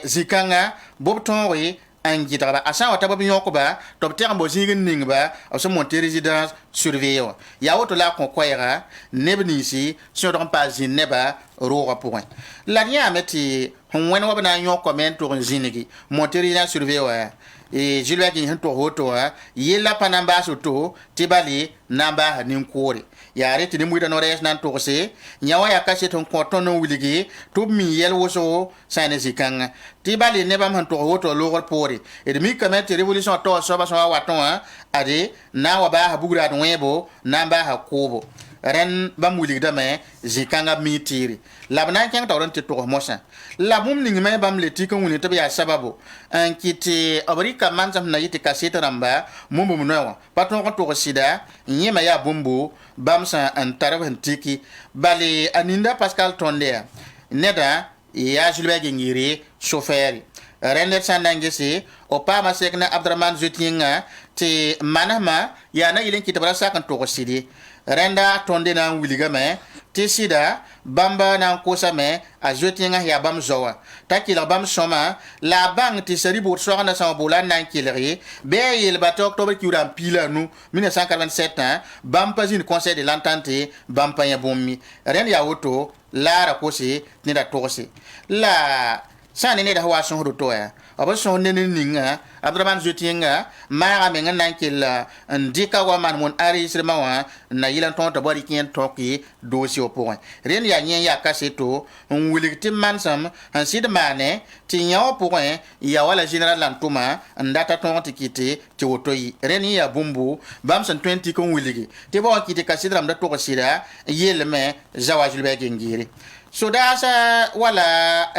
zĩ-kãngã b tõoge n gɩdgba a sã n wa ta b yõkba tɩ b teg n bo zĩig n ningba b sẽn monte résidence surveillé wã yaa woto la a kõ koɛɛga neb ninsi sõdg n paas zĩnd nebã roogã pʋgẽ la d yãame tɩ sẽn wẽn wa b na n yõkame n tʋg n zĩnigi monte résidence surveillé wã Gilbert Gengere sẽn tʋg woto wã yella pa na n baas woto tɩ bale na n baasa nin-koore yaa rẽ tɩ ne-muɩdã no-rɛɛs na n tʋgse yã wã yaa ka set n kõ tõnd n wilgi tɩ b mi yɛl wʋsgo sã ne zĩ-kãngã tɩ bale ne bãmb sẽn tʋg woto loogr poore d mikame tɩ révolution taoor soabã sẽn wa watẽ wã ade na n wa baasa bugraad wẽebo na n baasa koobo rẽn bãmb wilgdame zĩ-kãngã b mii tɩɩre la b na n kẽng taoor n tɩ tʋgs mosã la bũmb ning me bãmb le tɩk n wilg tɩ b yaa sababo n kɩ tɩ b rɩka man sẽn na yɩ tɩ kaset rãmba mũmbum noɛ wã pa tõog n tʋgs sɩda n yẽma yaa bũmbo bãmb sẽn n tar b sẽn tɩki bale a ninda Pascal Tõnde yaa neda yaa Gilbert Gengere chauffeur rẽnd d sã n na n gese b paama sek ne Abdraman Zoet-yĩngã tɩ manesmã yaa na yɩl n kɩ tɩ b ra sak n tʋgs sɩde rẽnda tõnde na n wilgame tɩ sɩda bãmb na n kosame a Zoet-yĩngã yaa bãmb zaoa t'a kelg bãmb sõma la a bãng tɩ sari bood soagna sã n wa boola n na n kelge bɩ a yelba tɩ octobre kiuura n piila nu 1987 bãmb pa zĩnd conseil de l'entente bãmb pa yẽ bũmb mi rẽnd yaa woto la a ra kose tɩ neda togse la sã ne neda wa sõsd to yaa b sõs ne ninga Abdraman Zoet-yĩngã maaga meng n na n kell n dɩka wa maan wẽn enregistremã wã n na yɩl n tõog tɩ ba rɩk yẽn tõke dossier wã pʋgẽ rẽnd yaa yẽ yaa kaseto n wilg tɩ mansem n sɩd maane tɩ yã wã pʋgẽ yaa wala général la n tʋma n data tõog tɩ kɩte tɩ woto yɩ rẽnd yẽ yaa bũmbu bãmb sẽn tõe n tɩk n wilge tɩ ba wã kɩtɩ kaset rãmda tʋg sɩda yellme zawa Gilbert Gengere sodaasa wala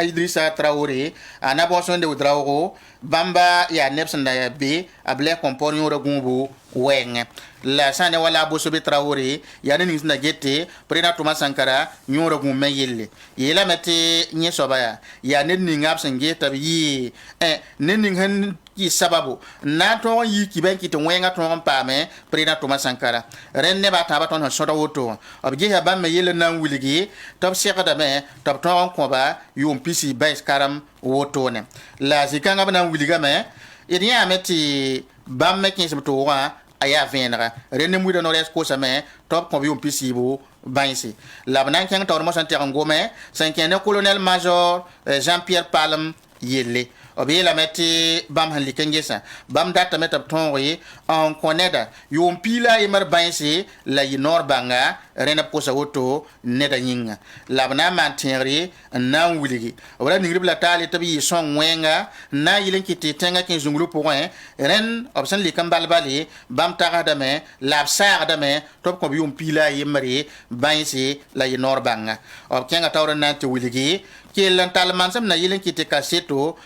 Idrissa Traoré a na bõos n de wʋdraoogo bãmba yaa neb sẽn da yaa be a b lɛ kõmpor yõorã gũubu wɛɛngẽ la sã ne wala Bosobe Traoré yaa ne ning sẽn da gete président Thomas Sankara yõorã gũub me yelle yeelame tɩ yẽ soaba yaa ned ninga b sẽn geta b yɩɩ ned ning sẽn kɩ sababo n na n tõog n yɩ kibã n kɩ tɩ wẽngã tõog n paame président Thomas Sankara rẽnd nebã a tãabã tõnd sẽn sõda woto wã b gesa bãmb me yell n na n wilgi tɩ b segdame tɩ b tõog n kõba yʋʋm pisi bães karem wotone la zĩ-kãngã b na n wilgame d yãame tɩ bãmb me kẽes b toogã a yaa vẽenega rẽnd ne-muɩdã no-rɛɛs kosame tɩ b kõb yʋʋm pisiibo bãense la b na n kẽng taoor mosã n teg n gome sẽn kẽ ne colonel major Jean-Pierre Palm yelle b yeelame tɩ bãmb sẽn lik n gesa bãmb datame tɩ b tõoge n kõ neda yʋʋm piila a yembr bãense la yɩ noor bãnga rẽnd b kosa woto neda yĩnga la b na n maan tẽegre n na n wilgi b ra ningr b la taale tɩ b yɩ sõng wẽnga n na n yɩl n kɩ tɩ tẽngã kẽ zũnglu pʋgẽ rẽnd b sẽn lik n bal-bale bãmb tagsdame la b saagdame tɩ b kõ b yʋʋm piila a yembre bãense la yɩ noor bãnga b kẽngã taoor n na n tɩ wilgi kell n tall mansem na yɩl n kɩ tɩ kaseto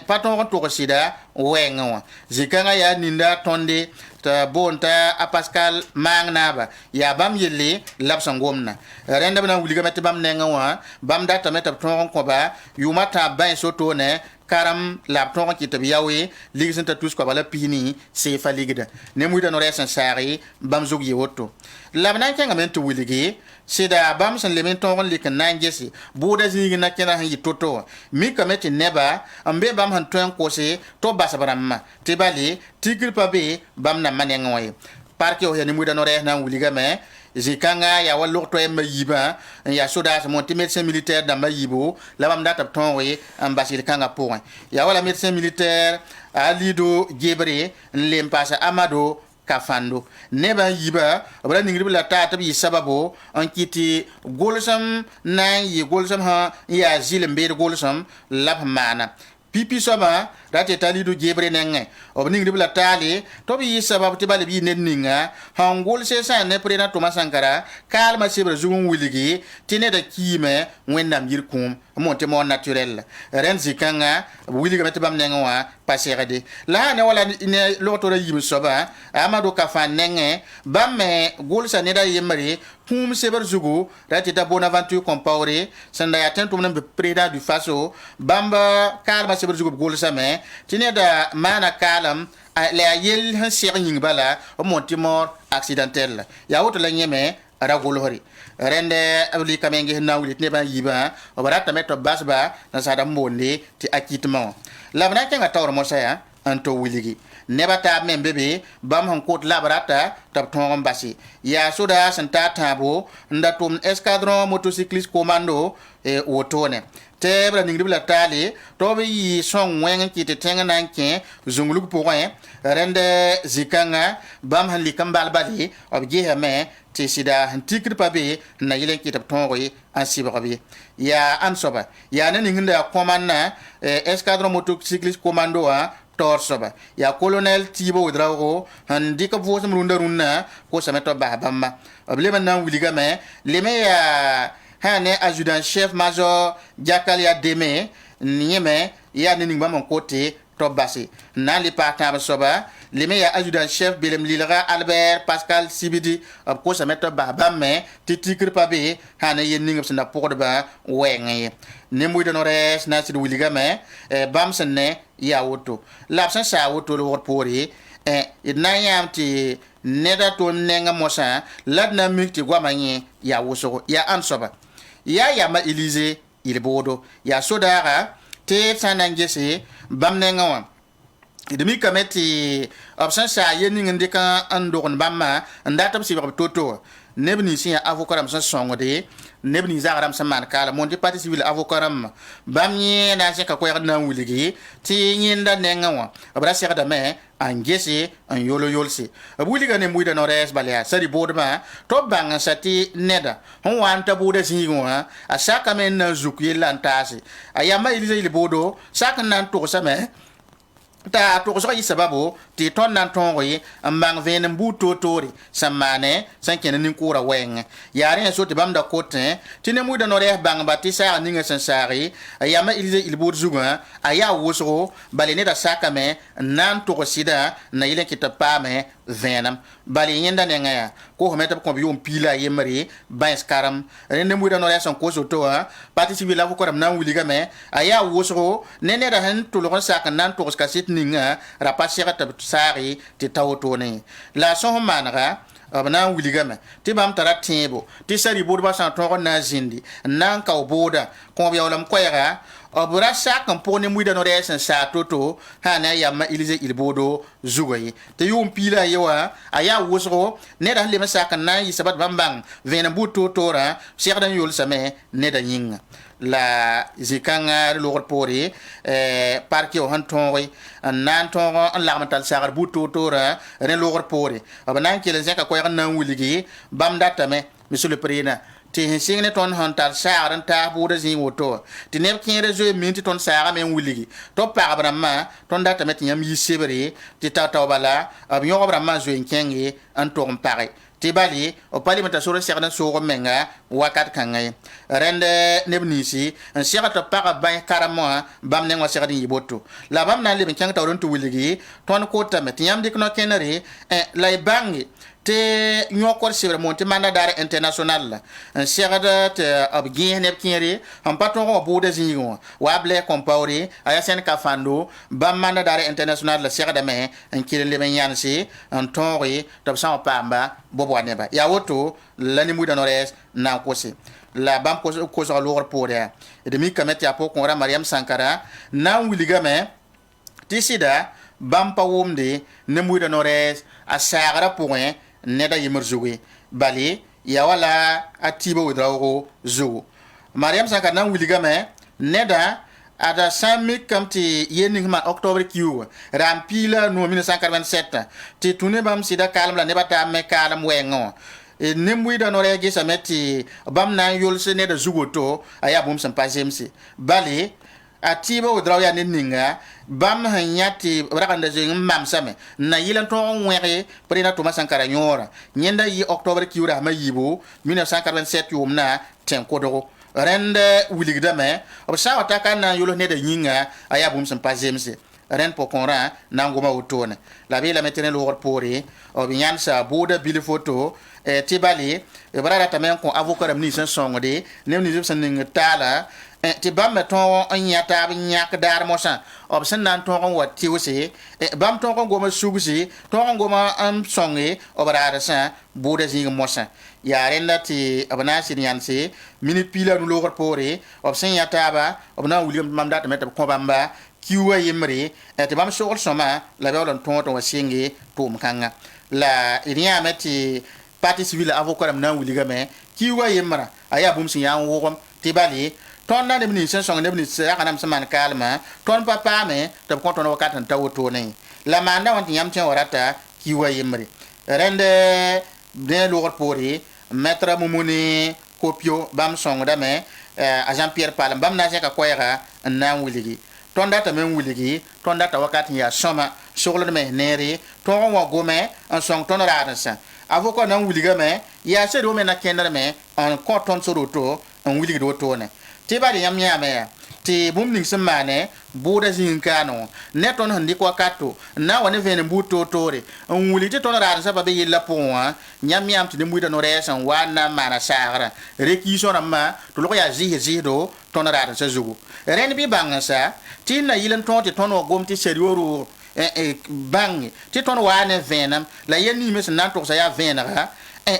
pa tõog n tʋg sɩda wɛɛngẽ wã zĩ-kãngã yaa ninda tõnde t'a boon t'a a Pascal maang naaba yaa bãmb yelle la b sẽn gomna rẽnd b na n wilgame tɩ bãmb nengẽ wã bãmb datame tɩ b tõog n kõba yʋʋmã tãab bãens wotone karem la b tõog n kɩ tɩ b yaoe ligs n ta tus koaba la piini seefa ligda ne-muɩdã no-rɛɛs n saage bãmb zug yɩ woto la b na n kẽngame tɩ wilge sɩda bãmb sẽn lem n tõog n lik n na n gese bʋʋda zĩig na kẽna sẽn yɩ to-to wã mikame tɩ neba n be bãmb sẽn tõe n kose tɩ b basb rãmbã tɩ bale tikr pa be bãmb nambã nengẽ wã ye park ya ne-muɩdã no-rɛɛs na n wilgame zĩ-kãngã yaa wa log toɛɛmbã yiibã n yaa sodaas mon tɩ médecin militaire dãmbã yiibo la bãmb dat b tõoge n bas yel-kãngã pʋgẽ yaa wala médecin militaire a Lido Gebre n lem paasa Amado kafando neba yiba bra ningri la ta bi sababo an kiti golsam na yi golsam ha ya zilembe golsam lab mana pipi soba rate tali du gebre nenge obning ribla tali to bi sabab ti bali bi nenninga hangol se sa ne prena to masankara kalma sebre zugun wiligi tine da kime wennam yirkum monte mon naturel renzi kanga wiliga mete bam nenga wa passerade la ne wala ne loto ra yim soba amado kafa nenge bamme golsa ne da yemari kum sebre zugu rate da bonaventure compaoré sanda ya tentum ne preda du faso bamba kalma sebre zugu golsa me tine da mana kalam la yel han ser ying bala o monti mort accidentel ya woto la nyeme ara golhori rende abli kamenge na wulit ne ba yiba o barata meto basba na sada mbonde ti akitmo la bana kenga tawr mo saya anto wiligi neba ta membebe bam han kot labrata tab ton basi ya soda santa tabo ndatum escadron motocycliste commando e wotone tebra ningri bla tali to bi son wen ki te tenga nanke zungulu point rende zikanga bam han likam balbali obje hame ti sida han tikri pabe na yilen ki tab tongoy ansibabi ya ansoba ya nan nginda commanda escadron motocycliste commando a torsoba ya colonel Tibo Udrago han dika vosam runda runna ko sameto babama oblema nan wiliga me leme ya hane adjudant chef major Jakalia Deme nieme ya niningba mon côté to basi nan li partant soba leme ya adjudant chef Belem Lilra Albert Pascal Sibidi ko sameto babame titikir pabe hane yening sna pokdba wenge ne muy nores na ci wiliga me bamsene ya woto labsan sa woto lo pori idna yamti neda to nenga mosa ladna mikti gwamanye ya woso ya ansoba ya ma Elise ilbodo ya sodara te sanangese bamnenga wa demi kameti option sa yening ndika andokon bamma ndatam si toto nebni si avocat am songode nebni zagaram saman kala mon parti civil avocat am bamni na se ka ko na wuligi ti nyinda nengawa abra se da me angese an yolo yolse abuliga ne muida no res balia sari bodma to banga sati neda hon wanta boda sinwa asaka men na zuki lantasi ayama Elise ile bodo saka nan to same ta to so yi sababu ti ton nan ton yi ambang ven mbuto tori samane sanken nin kura wen yare so te bamda kotin ti ne muda no re bang batisa ninga sansari ayama Elise ilbod zuga aya wosro balene da sakame nan to sida na ile kitapame venam bali yenda nenga ko hometa ko bi pila yemari bans karam ne muda no re son ko so to parti civil avo koram nan wuliga me aya wosro nene da han to lo sakan nan to ska sit ninga rapasira tab sari ti tawtone la son manara abana wuliga me ti bam tara tebo ti sari bodba san to na zindi nan ka boda ko bi olam koyara obra sakan pone muida no resen sa toto hana yamma Elise ilbodo zugoyi te yum pila yewa aya wosro ne da le masakan na yi sabat bambang vena buto tora serdan yol same ne da yinga la zikanga lor pori parki o hantonwi nan ton la matal sagar buto tora ne lor pori abana kele zaka ko yan nan wuligi bam datame monsieur le président ti hinsingne ton hantal saaran ta buda zin woto ti neb kire zo minti ton saara men wuligi to pabrama ton data met nyam yisebere ti tata bala ab yo brama zo enkenge an to pare ti bali o palimenta soro serna soro menga wakat kangay rende nebnisi en sera to para ban karamo bam ne ngwa serdi yiboto la bam na leben kanga tawron to wuligi ton ko tamet nyam dik no kenari lay bangi te nyokor sibra monte manda dare international en serada te abgien ne kinri en paton ko boda zingo wa ble compaori aya sen ka fando bam manda dare international la serada me en kile le ben yansi en tonri to sa pamba bobo neba ya woto lani muda nores na kosi la bam ko so lor pore de mi kamet ya po konra Mariam Sankara na wuliga me tisida bam pa womde ne muda nores a sagara point neda yimur zuwi bali ya wala atibo Udrago zugu Mariam Sankara na wuliga me neda ada sami kam ti yening ma octobre kiu rampila no 1987 ti tuni bam sida kalm la ne bata me kalm wengo ne muida no regi sameti bam na yulse ne da zugoto aya bum sam pazemsi bali atiba wodraw ya ne ninga bam hanyati rakanda jeng mam same na yilan to were prena to masankara nyora nyenda yi octobre kiu ra ma yibo 1987 yumna ten kodo rende wiligdame obsa wata kan na yulo ne da yinga aya bum sam pazemsi ren pokonra nangoma utone la bi la metene lo pori o binyan sa boda bil photo tibali brara tamen ko avocat ni sen songde ne ni jipsan ning tala ti bam meton anyata nyak dar mosa obsen nan ton wati wose bam ton ko goma sugusi ton goma am songe obrara sa boda zing mosa ya renda ti abana sinyanse minute pila no lo pori obsen yata ba obna william mamda tamet ko bamba kiwa yemre te bam sogol soma la bewlon tonto wasingi tum kanga la iriya meti parti civil avocat na wuliga me kiwa yemra aya bum sin yan wogom te bali ton na de ni sen song de ni sa kanam saman kalma ton papa me te ko ton wakatan tawoto ne la manda wanti yam chen warata kiwa yemre rende de logor pori metra mumuni kopio bam song da me a Jean Pierre Palam bam na ka koyra na wuligi tonda ta men wuligi tonda ta wakati ya soma soglo me neri ton wa gome en song ton radansa avocat nan wuliga me ya se do me na kender me en koton soroto en wuligi do tone ti ba de yam me ti bum ning semane boda zinkano neton handi ko kato na woni vene buto tore en wuligi ton radansa ba be yilla ponwa nyam ti de muida no resan wana mana sagra requisition ma to lo ya zido ton radansa zugo ren bi bangasa ti na yilen ton ti ton gom ti serioro bang ti ton wane venam la yeni mes nan to sa ya venara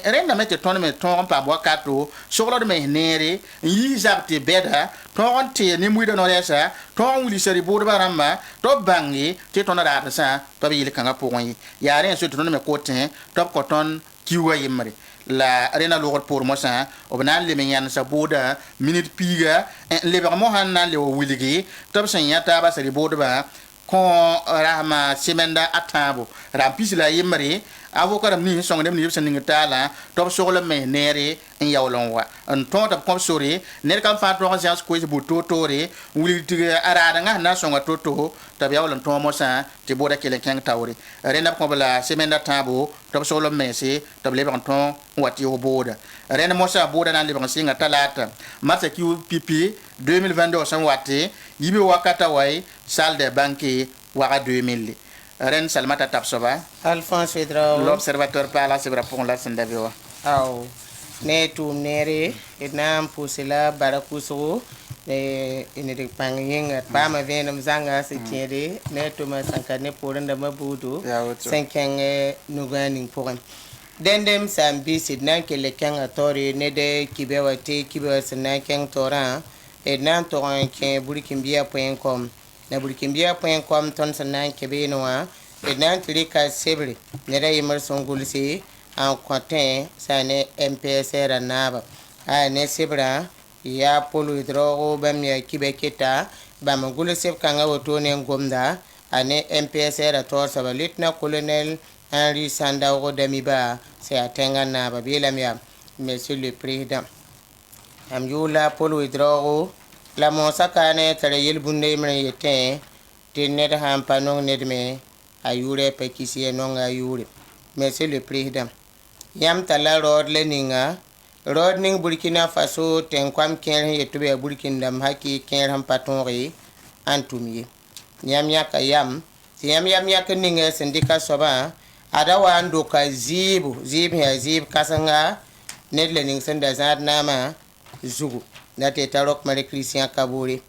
ren na mete ton me ton pa bo kato soglo de me nere yi zakti beda ton ti ni muida no resa ton wuli seri bodo baramba to bangi ti ton ra sa to bi yile kanga po yi ya ren so ton me kotin to ko ton kiwa yimre la rena logor pour mo sa obnan le menyan sa boda minute piga le ba mo hanan le wiligi to san yata ba seri bodo ba kon rahma semenda atabo rampisi la yimre avocat ni song dem ni sen ngitala to sogole me nere en yawlon wa en ton ta kom sori ner kam fa to conscience ko bu totore wuli tige arada nga na songa toto ta yawlon to mo sa ti boda kele ken tawri rena ko bla semenda tabo to sogole me se to le ban ton wati o boda rena mo sa boda nan le ban singa talata masa ki pipi 2022 san wati yibi wakata way salle de banque waka 2000 Ren Salmata Tapsoba. Alphonse Fedra. L'observateur par la Sibra pour la Sendavio. Aw. Ne tu nere etnam pusila barakuso ine de panging ba ma venam zanga se tiede ne to ma sankane poranda mabudu sanken nuganing poran dendem sambi sidnan kele kan atori ne de kibewate kibewa sanken toran etnam toran ke burikimbia.com na burikimbia.com ton sanan kebenoa etnan trika sebre ne de yimar songulsi en content sane MPSR naba a ne sebra ya polo hidrogo bam ya kibeketa bam gulo seb kanga woto ne ngomda ane MPSR to saba lieutenant colonel Henry Sandago Damiba se atenga naba bilam ya monsieur le président am yula polo hidrogo la monsaka ne tare yel bunde mre yete tinne ham panon nedme ayure pekisi non ayure monsieur le président yam tala rod leninga rod ning Burkina Faso ten kwam ken yetube Burkina dam haki ken ham patonri antumi yam yam yak ninga sindika soba adawa ando ka zib kasanga ned lening senda zat nama zugu nate tarok mari Christian Kaburi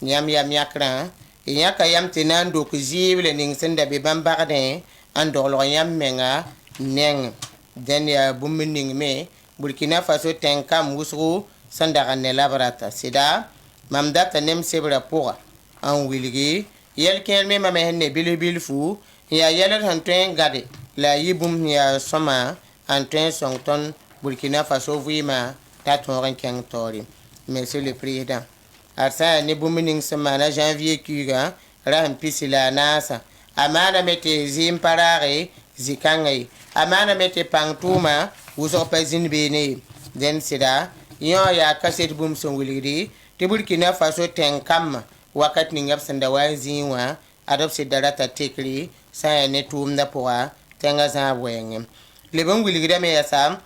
yam yakra yam tinando ku zib lening senda be bambagde ando lo yam menga neng den ya bumning me Burkina Faso tenkam wusru sandara ne labrata sida mamda tanem sebra poa an wilgi yel ken me mame henne bil fu ya yeler hantuen gade la yibum ya soma antuen songton Burkina Faso vuima taton ken tori monsieur le président arsa ne bumining semana janvier kuga raham pisila nasa amana mete zim parare zikangai amana mete pangtuma wuso pazin bene den sida yo ya kaset bum son wiliri te Burkina Faso tenkam wakat ni ngap sanda wazinwa adopsi darata tekri sa ne tumda poa tenga za wenge le bon wiliri me yasa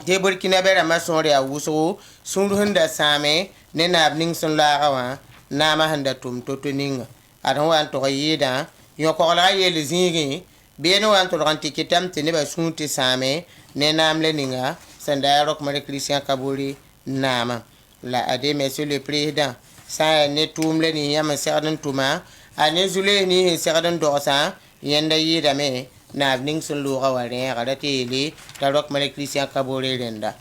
te Burkina bera masore a wuso sun hunda same ne nabning sun lagawa na ma handa tum to tuninga adan wan to yida yo ko la yele zingi beno wan to ranti kitam te ne ba sunti same ne namle ninga sanda rok mare Christian Kaburi nama la ade monsieur le président sa ne tumle ni yama sardan tuma ane zule ni sardan dosa yenda yida me nabning sun lo gaware ga tele ta rok mare Christian Kaburi renda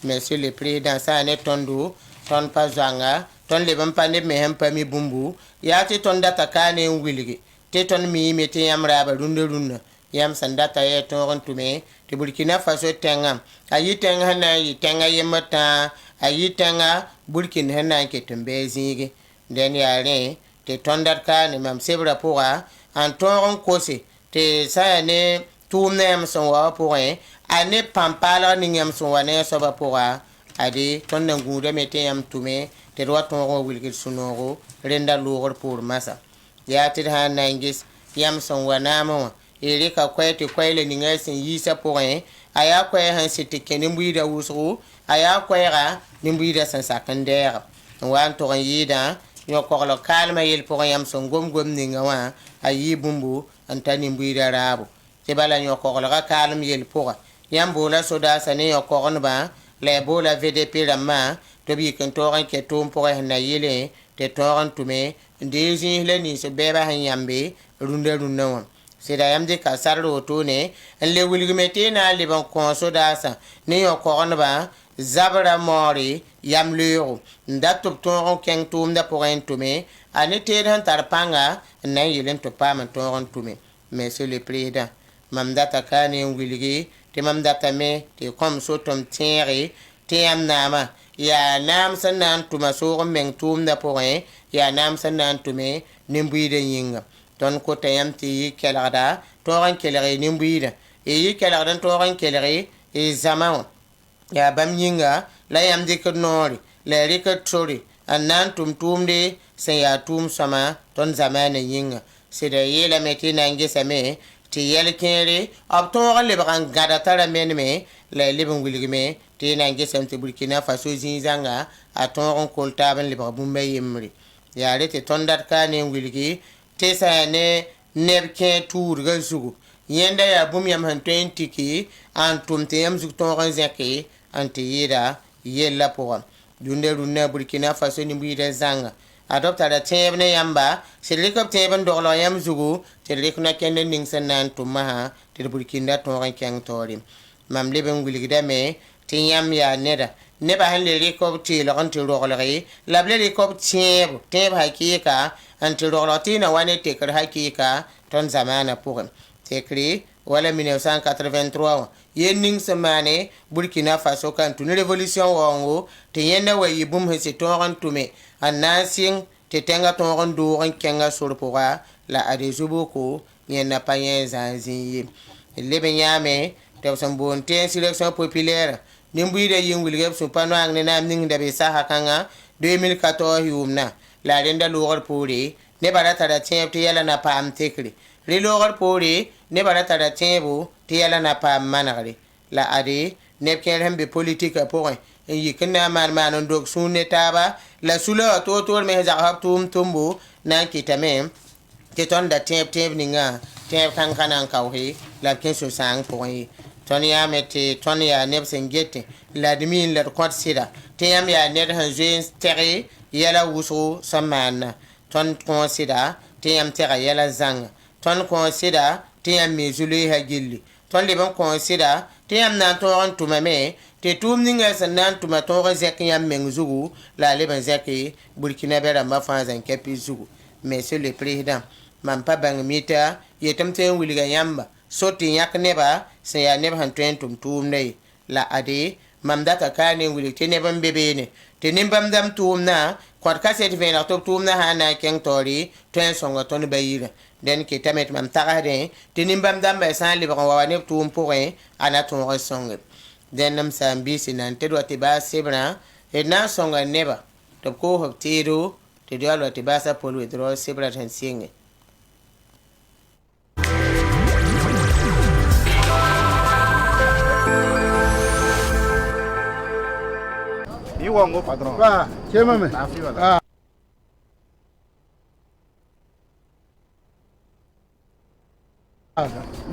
monsieur le président sa ne tondo ton pazanga ton le ban pande me hem pami bumbu ya te ton data kane wiligi te ton mi mete yamra ba runde yam sandata ye ton tume te Burkina Faso tengam ayi tenga na yi tenga yemata ayi tenga Burkina na ke tumbe zingi den yare te ton dat kane mam sebra poa an ton kose te sa ne tumne am son wa poe ane pampala ni yam son wa ne so ba poa ade ton ngude mete yam tume te do ton wilgi sunoro renda lugor pour masa ya te ha nangis yam son wa namo ere ka kwete kwele ni ngasin yisa poe aya kwe han siti kenin buida wusu aya kwera ni buida san sakandera wan to yida yo ko lo kalma yel poe yam son gom ni ngawa ayi bumbu antani buida rabo te bala yo ko lo ka kalm yel poe yam bola soda sane yo ko ba le bola VDP rama to bi kan to ran ke to poe na yele te to ran tume ndezi le ni so beba han yambe runda won sida yamde ka sarro to ne le wilgumete na le ban konso dasa ne yo ko ba zabra mori yam lero ndatop to ken tum da point to me ani te han tarpanga na yilen to pam to ron to me monsieur le président mam data kane wilgi te mam data me te comme so tom tiere te am nama ya nam sanan to ma so men tum da point ya nam sanan to me nimbuide yinga ton ko tayam ti kelada toran kelere nimbuida e kelada toran kelere e zaman ya bam yinga la yam de knori la rika tori anan tumtumde se ya tum sama ton zamane yinga se de yela meti nange same ti yel kere ab toran le bran gada tara menme la libin wilgime ti nange sam ti Burkina Faso zinzanga a toran koltaban le bumbe yimri ya rete tondat kane wilgi tesa ne nebke tour ga zugu yenda ya bum yam han 20 ki an tumte yam zuk ton ran zaki anti yida yella poa dunde runna Burkina Faso ni buida zanga adopta da tebne yamba selikop teben doglo yam zugu telikna kende ning sanan tumaha te Burkina ton ran kyang tori mam leben gulgida me tinyam ya neda neba han le rekop ti lo kan ti rogolri lable rekop teb hakika anti roglotina wane tekar hakika ton zamana pour tekri wala 1983 yenning semane Burkina Faso kan tunu revolution wongo te yenda wayi bum hese toran tume anasing te tenga toran do ran kenga surpora la ade zuboko yenna payen zanzi lebe nyame te sambonte selection populaire nimbuide yingulgeb supano angne namning dabe saha kanga 2014 yumna la renda logor pore ne barata da temp te yala na pam tekri ri logor pore ne barata da tempo te yala na pam managri la ade ne ken hambe politique pour yikna man ndok sunne taba la sula to me za hab tumbo na kitame te ton da temp ninga temp kan kanan kawhe la ken so sang pour Tonya mete Tonya nebsen gete la demi la kwat sida teyam ya ned han jean tere yala wuso samana ton consider teyam tere yala zang ton consider teyam mezule ha gilli ton le ban consider teyam nan toron tumame te tum ninga sanan tuma toron zek yam menzugu la le ban zeki Burkina bera ma fanzan kepi zugu monsieur le président man pa bang mita yetam ten wiliga yamba soti yak neba se ya neba han tum nei la ade mam data kane wili te nebam bebene te nimbam dam tum na Quad cassette vein a top tum na hana keng tori, train song a ton bayira. Den ki tamet mam tagade, tinimbam damba san libre wa ne tum pourrin, anaton song. Den nam sambi sinan te doit ba sebra, et na song a never. Top ko of tiro, te dialo te basa polu with draw sebra and sing. You want go padron?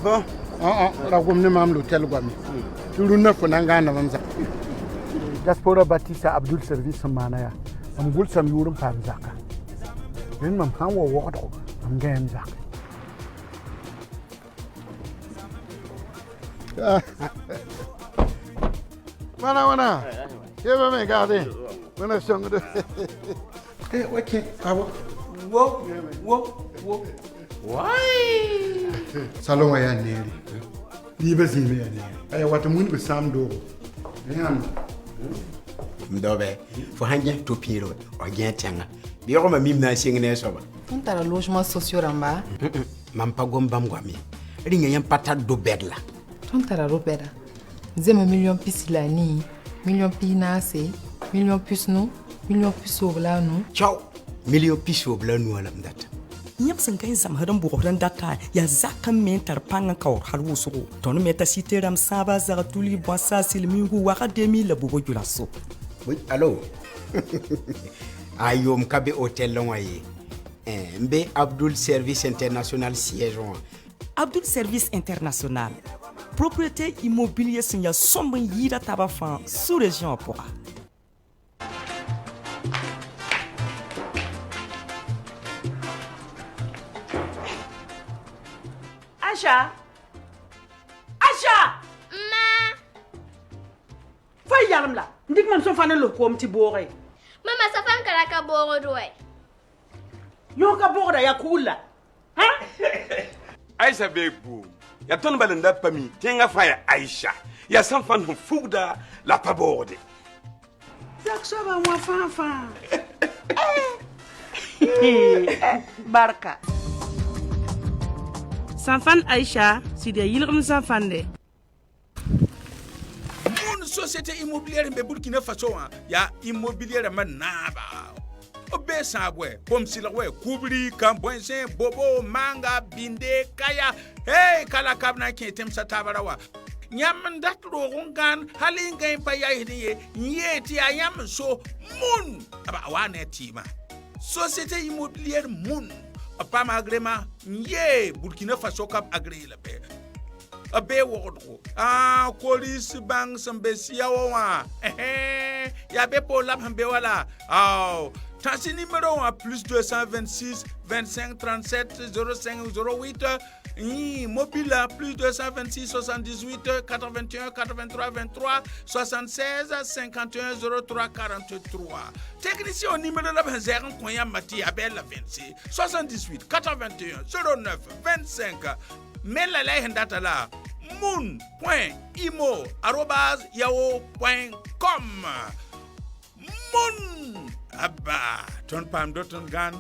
Bon, la gomme mam l'hôtel Guami. Tu l'une pour Nangana Mamza. Diaspora Batista Abdul Service Manaya. I'm good some Urum Pamzaka. Then Mam Hawa water. I'm game Zak. Mana. Give me garden. When I sung the. Hey, okay. Whoa. Why? Salon ya neri. Liebe sie mir ne. Ay wata mun be sam do. Yan. Mdobe. Fo hanje to piro o gen tenga. Bi ko ma mim na singne so ba. On tara logement social ramba. Mam pa gom bam gwami. Ringa yam patat do bedla. On tara robeda. Zema million pisila ni. Million pina se. Million plus no. Million plus obla no. Ciao. Million plus obla no ala mdata. Nyap san kai zam hadan buran data ya zakan mentar panga kawr har wusugo ton meta siteram saba za tuli bossa silmingu wa kademi la bugo julaso oui allo ayom kabe hotel lonwaye mbe Abdul Service International siège Abdul Service International propriété immobilier signa sombre yira tabafan sous région pour Acha! Ma! Fai yalam la. Ndik man so fana lo ko mti bore. Mama sa fan kala ka boro doy. Yo ka bore ya kula. Ha? Aisha bebu. Ya ton balenda pami. Tenga faya Aisha. Ya san fan fugda la paborde. Zak so ba mo fan. Barka. Sanfan Aïcha, c'est des yilrum sanfande. Mon société immobilière be Burkina Faso ya immobilière manaba. Obe sabwe, comme si la we kubri kambwense bobo manga binde kaya. Hey kala kabna ki tem satabarawa. Nyam dat rogungan halinga pa ya hiye yeti ayam so mun aba wane tima. Société immobilière mun. Pam agrema ye Burkina Faso kap agré la paix a be wodo police bank sambesia wa ya be pour la hambe wala tansi numéro plus 226 25 37 05 08 mobile plus 226 78 81 83 23 76 51 03 43 technicien au numéro la benzer konya mati abel la 26 78 81 09 25 mais la data là moon.imo@yahoo.com Moon abba ton pam ton gan.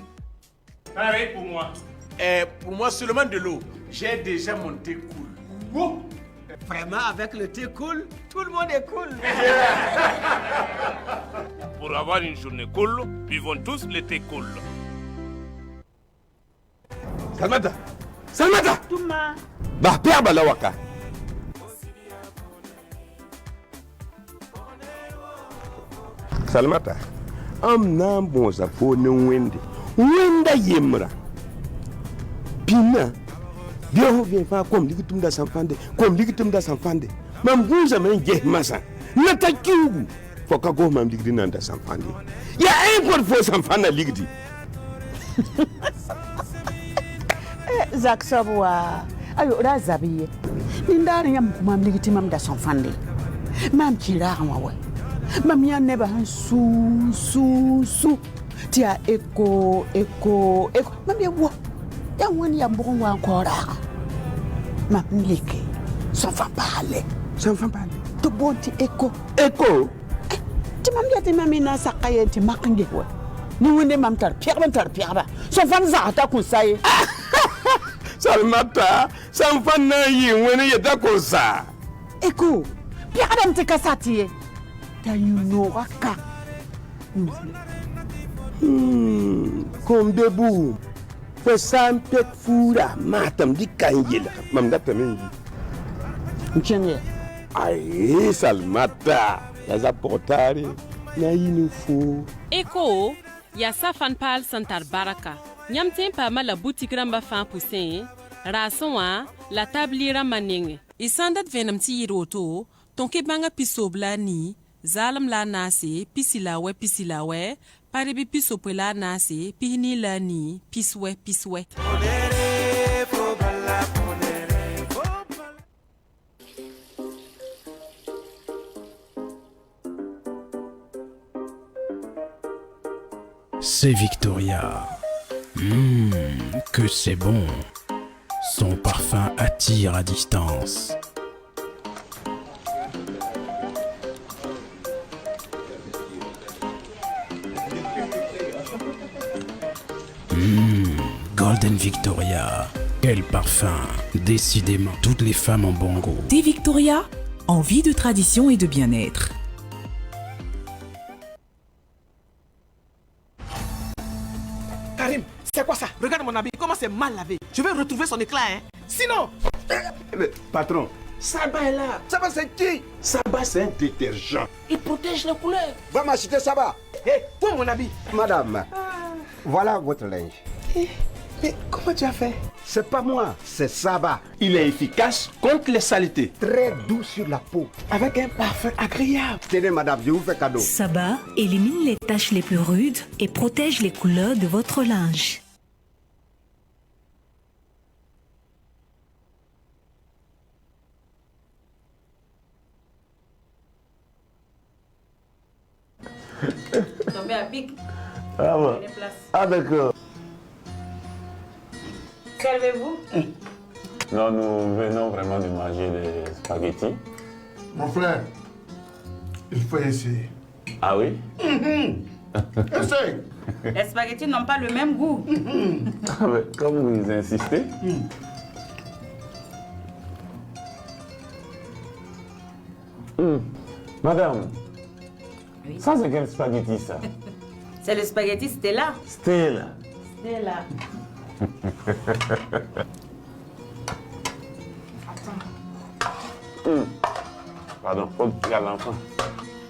Pareil pour moi. Pour moi seulement de l'eau. J'ai déjà mon thé cool. Oh. Vraiment avec le thé cool, tout le monde est cool. Pour avoir une journée cool, buvons tous le thé cool. Salmata. Tuma. Bah père balawaka. Salmata. Am nam bonza po ne wenda yemra. Pina. Bio vient pas comme ligitum da sanfande. Mam gunza men je masa. Nata kiugu. Foka go mam ligdi nanda sanfande. Ya encore fo sanfana ligdi. Zak sabwa. Ayo razabiye. Nindari yam mam ligiti mam da sanfande. Mam kira wa. Mam ya neba su. Tia eko. Mam ya wo. Ya wani ya mbon wa encore. Mam liki. Sans parler. To bonti eko. Tu m'as dit mamina sakayenti makangewa. ni wẽnde mam tar pɛgba sõn fãn zagta kõ sa ye Salmata san fan na yi wani ya da ko sa eko pɛgdame tɩ ka sa tɩ ye t'a yũ nooga ka kom de bu fo san pek fura matam di kan yela mam da tamen yi kẽng ai Salmata ya za portare na yi ni fo eko ya Safan Pal sẽn tar baraka yãmb tẽ n paama la butik rãmbã fãa pʋsẽ raasẽ wã la tabli rãmbã nengẽ y sã n dat vẽenem tɩ yɩɩd woto tõk y bãnga pisoob la a nii zaalem la a naase pisi la a wɛ parebi pisopoe la a naase pis nii la a nii pis wɛ C'est Victoria. Que c'est bon. Son parfum attire à distance. Golden Victoria. Quel parfum. Décidément, toutes les femmes ont bon goût. Thé Victoria, envie de tradition et de bien-être. Karim, c'est quoi ça? Regarde mon habit, comment c'est mal lavé. Je vais retrouver son éclat, hein. Sinon... Mais, patron, Saba est là. Saba c'est qui? Saba c'est un détergent. Il protège les couleurs. Va m'acheter Saba. Hé, pour mon habit. Madame, voilà votre linge. Mais comment tu as fait? C'est pas moi, c'est Saba. Il est efficace contre les saletés. Très doux sur la peau. Avec un parfum agréable. Tenez madame, je vous fais cadeau. Saba élimine les taches les plus rudes et protège les couleurs de votre linge. Tombé à pic. Ah bon. Ah d'accord. Servez-vous. Non, nous venons vraiment de manger des spaghettis. Mon frère, il faut essayer. Ah oui? Essaye. Les spaghettis n'ont pas le même goût. Comme vous insistez. Madame, oui. Ça c'est quel spaghetti ça? C'est le spaghetti Stella. Stella. Stella. Pardon, faut dire à l'enfant.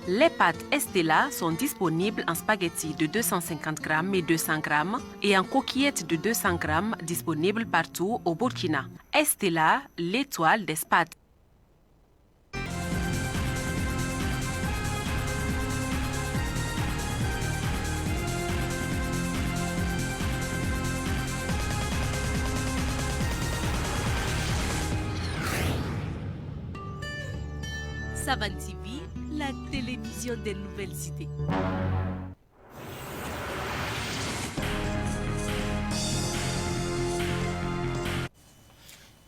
Les pâtes Estella sont disponibles en spaghettis de 250 grammes et 200 grammes et en coquillettes de 200 grammes disponibles partout au Burkina. Estella, l'étoile des pâtes. Savan TV, la télévision des nouvelles idées.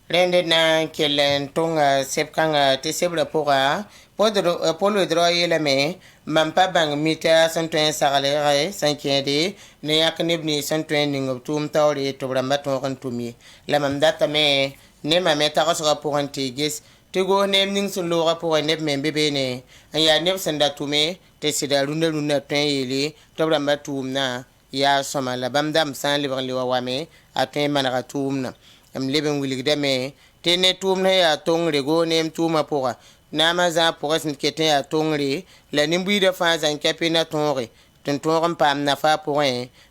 Rende na kelen tonga sepkanga te sebra poga polo dro yelame mampa bang mita santuen sagale sankede ne yaknibni santuen ningo tum tawri to bramba ton tumi la mam data me ne ma meta ko so pour antigis Tigo nem ning sun lora pour neb men bebe ne aya neb sanda tume te sida runda ten yele to bramba tumna ya soma la bamdam san liban liwa wame aten manara tumna am leben wiligdame te ne tumna ya tongre go nem tuma pour nama za pour sin kete ya tongre la nimbi de fa zan kapina tongre ton tongam pam na fa pour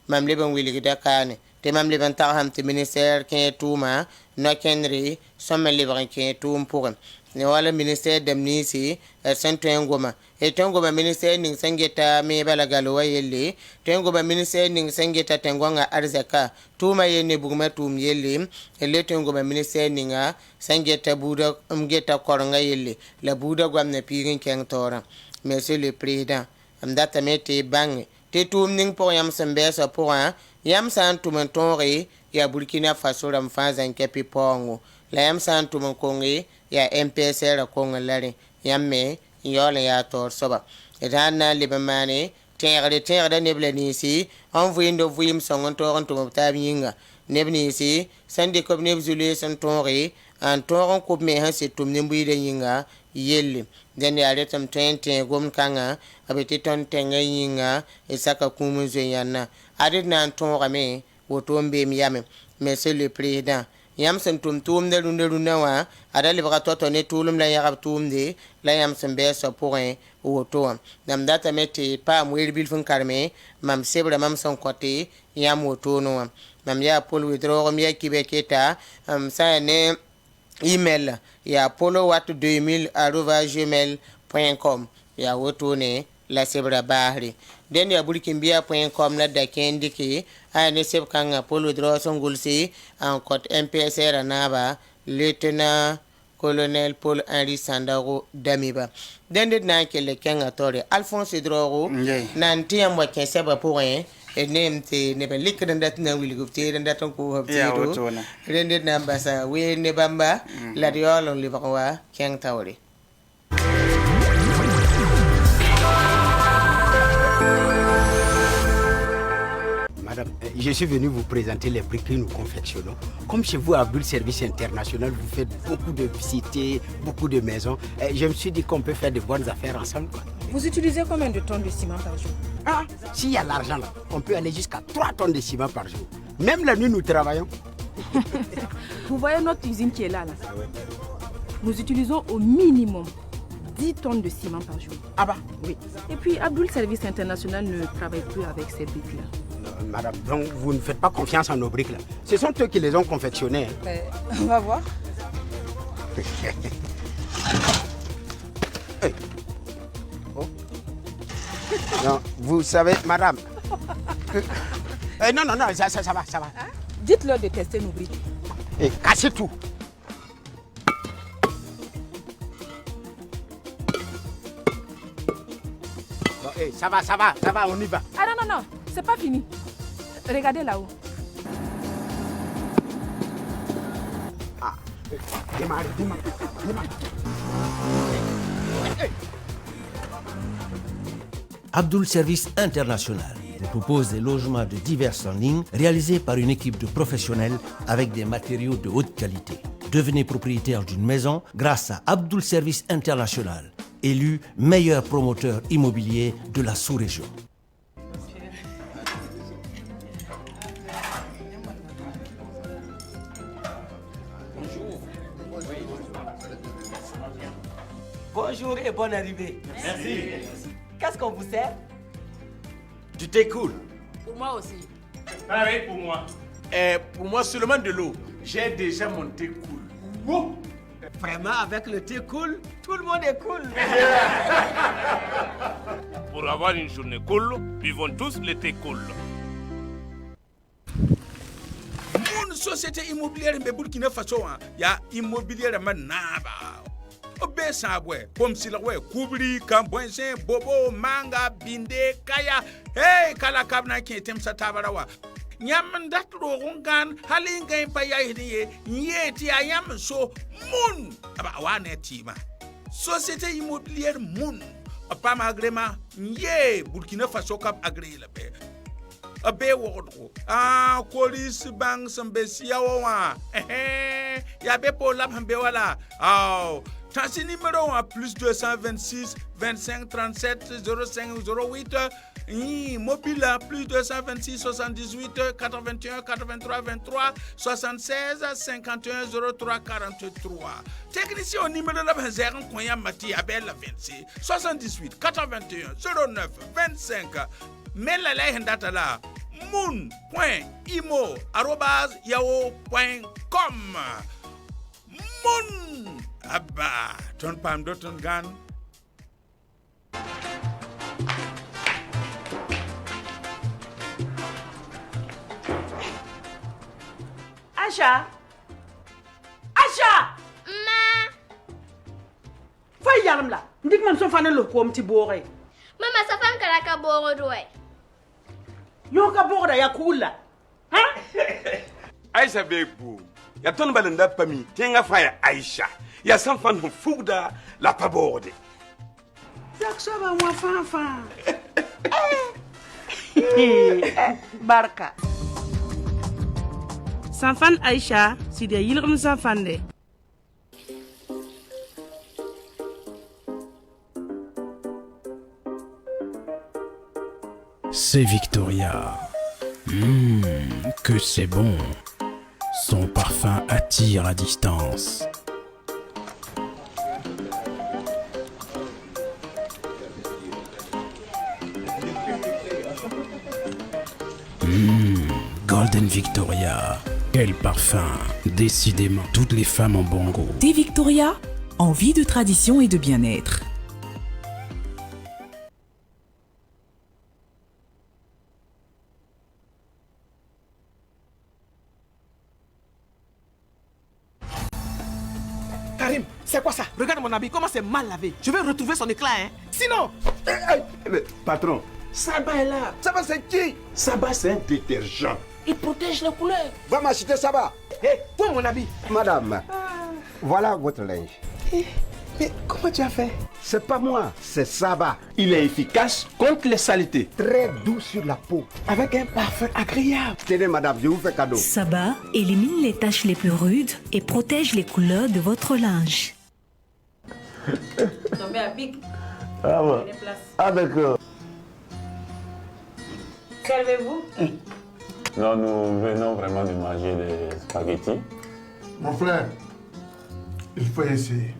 mam leben wiligda kane te mam leben tarham te ministère ken tuma no kenri somme liban ken tum pour ne wala ministère d'amnistie santengoma e tengoma ministère ning sangeta me balagalo wayelle tengoma ministère ning sangeta tengonga arzaka tuma yene bugma tum yelle le tengoma ministère ninga sangeta buda umgeta koronga yelle la buda gwamna pirin ken tora monsieur le président amdata mete bang te tum ning pour yam sembesa pour yam san tum tonre ya Burkina Faso ram fazan kepi pongo la yam san tum konge ya MPSR konga lare yamme yole ya tor soba etana libamane tẽegda neb la niisi n vɩɩnd vɩɩm sõng n toog n tʋm b taab yĩnga neb niisi sẽn dɩk b neb zu-lees n tõoge n tõog n kʋb me sẽn sɩd tʋm nin-buiidã yĩnga yelle dẽnd yaa rẽt m tõe n tẽ gomd kãngã b tɩ tõnd tẽngã yĩnga d saka kũum n zoe yãnnã ad d na n tõogame woto n beem yame monsieur le président yãmb sẽn tʋm tʋʋmda rũndã wã ada lebga toa ne tʋʋlem la yãgb tʋʋmde la yãmb sẽn bɛɛsã pʋgẽ woto wã mam datame tɩ paam weer bilf n karme mam sebra mam sẽn kõte yãmb wotoone wã mam yaa pol wɩdroogem yaa kibɛketa sã ya ne email yaa polowat2000@gmail.com yaa wotone la sebra baasre dẽnd yaa burkinbia.com la da kẽen dɩke aya ne seb kãngã pol wɩdroog sẽn gʋlse n kõt MPSR naaba lieutenant colonel Paul Henri Sandago Damiba dẽnd d na n kell kẽngã taoore Alphonse wɩdroogo na n tɩ yãmb wa kẽ sɛbã pʋgẽ d neem tɩ neb n likd n dat n na n wilg b teed n dat n kʋʋs b teedo rẽnd d na n basa weer ne bãmba la d yaool n lebg wa kẽng taoore. Madame, je suis venu vous présenter les briques que nous confectionnons. Comme chez vous, à Abdul Service International, vous faites beaucoup de cités, beaucoup de maisons. Je me suis dit qu'on peut faire de bonnes affaires ensemble. Quoi. Vous utilisez combien de tonnes de ciment par jour? Ah, s'il y a l'argent là, on peut aller jusqu'à 3 tonnes de ciment par jour. Même la nuit, nous travaillons. Vous voyez notre usine qui est là. Nous utilisons au minimum 10 tonnes de ciment par jour. Ah bah oui. Et puis Abdul Service International ne travaille plus avec ces briques-là. Madame, donc vous ne faites pas confiance en nos briques là. Ce sont eux qui les ont confectionnées. On va voir. Hey. Oh. Non, vous savez, madame. Non, ça va. Hein? Dites-leur de tester nos briques. Et cassez tout. Bon, ça va, on y va. Ah non, c'est pas fini. Regardez là-haut. Ah, démarre. Abdul Service International vous propose des logements de diverses en ligne réalisés par une équipe de professionnels avec des matériaux de haute qualité. Devenez propriétaire d'une maison grâce à Abdul Service International, élu meilleur promoteur immobilier de la sous-région. Bonjour et bonne arrivée. Merci. Qu'est-ce qu'on vous sert? Du thé cool. Pour moi aussi. Pareil pour moi. Pour moi seulement de l'eau. J'ai déjà mon thé cool. Wow. Vraiment, avec le thé cool, tout le monde est cool. Pour avoir une journée cool, buvons tous le thé cool. Mon société immobilière en Burkina Faso, il y a immobilière manaba. Obe sabwe, bom silwe, kubri, kambwense, bobo, manga, binde, kaya. Hey, kala kabna ki etem sa tabarawa. Nyam dat rogungan, halinga pa ya hidiye, yeti ayam so mun. Aba wane tima. Société immobilière mun. Apam agrema, ye, Burkina Faso kap agré la paix. Abe wodro. Ah, police bang sambesia wa. Ya be po lab hambe wala. Oh. Tansi numéro 1 plus 226 25 37 05 08 mobile plus 226 78 81 83 23 76 51 03 43 technicien au numéro la benzer konya mati abel 26 78 81 09 25 mais la data là moon.imo@yahoo.com Moon Abba, ton pam doton gan. Acha! Ma! Fay yaram la. Ndik man so fane lo ko mti boore. Mama sa fan kala ka booro doy. Yo ka boora ya kula. Ha? Aisha bebu. Ya ton balenda pami. Tenga faya Aisha. Ya san fan fugda la paborde. Yak so ba wa fan fan. Barka. Sanfan Aïcha, si de yilrum sanfande. C'est Victoria. Que c'est bon. Son parfum attire à distance. Golden Victoria. Quel parfum. Décidément, toutes les femmes ont bon goût. Thé Victoria, envie de tradition et de bien-être. Karim, c'est quoi ça? Regarde mon habit, comment c'est mal lavé. Je vais retrouver son éclat, hein. Sinon... Patron, Saba est là. Saba, c'est qui? Saba, c'est un détergent. Il protège les couleurs. Va m'acheter Saba. Hé, toi mon habit. Madame, voilà votre linge. Mais comment tu as fait? C'est pas moi, c'est Saba. Il est efficace contre les saletés. Très doux sur la peau. Avec un parfum agréable. Tenez madame, je vous fais cadeau. Saba élimine les taches les plus rudes et protège les couleurs de votre linge. Tombé à pic. Ah ouais. Ah d'accord. Servez-vous? Non, nous venons vraiment de manger des spaghettis. Mon frère, il faut essayer.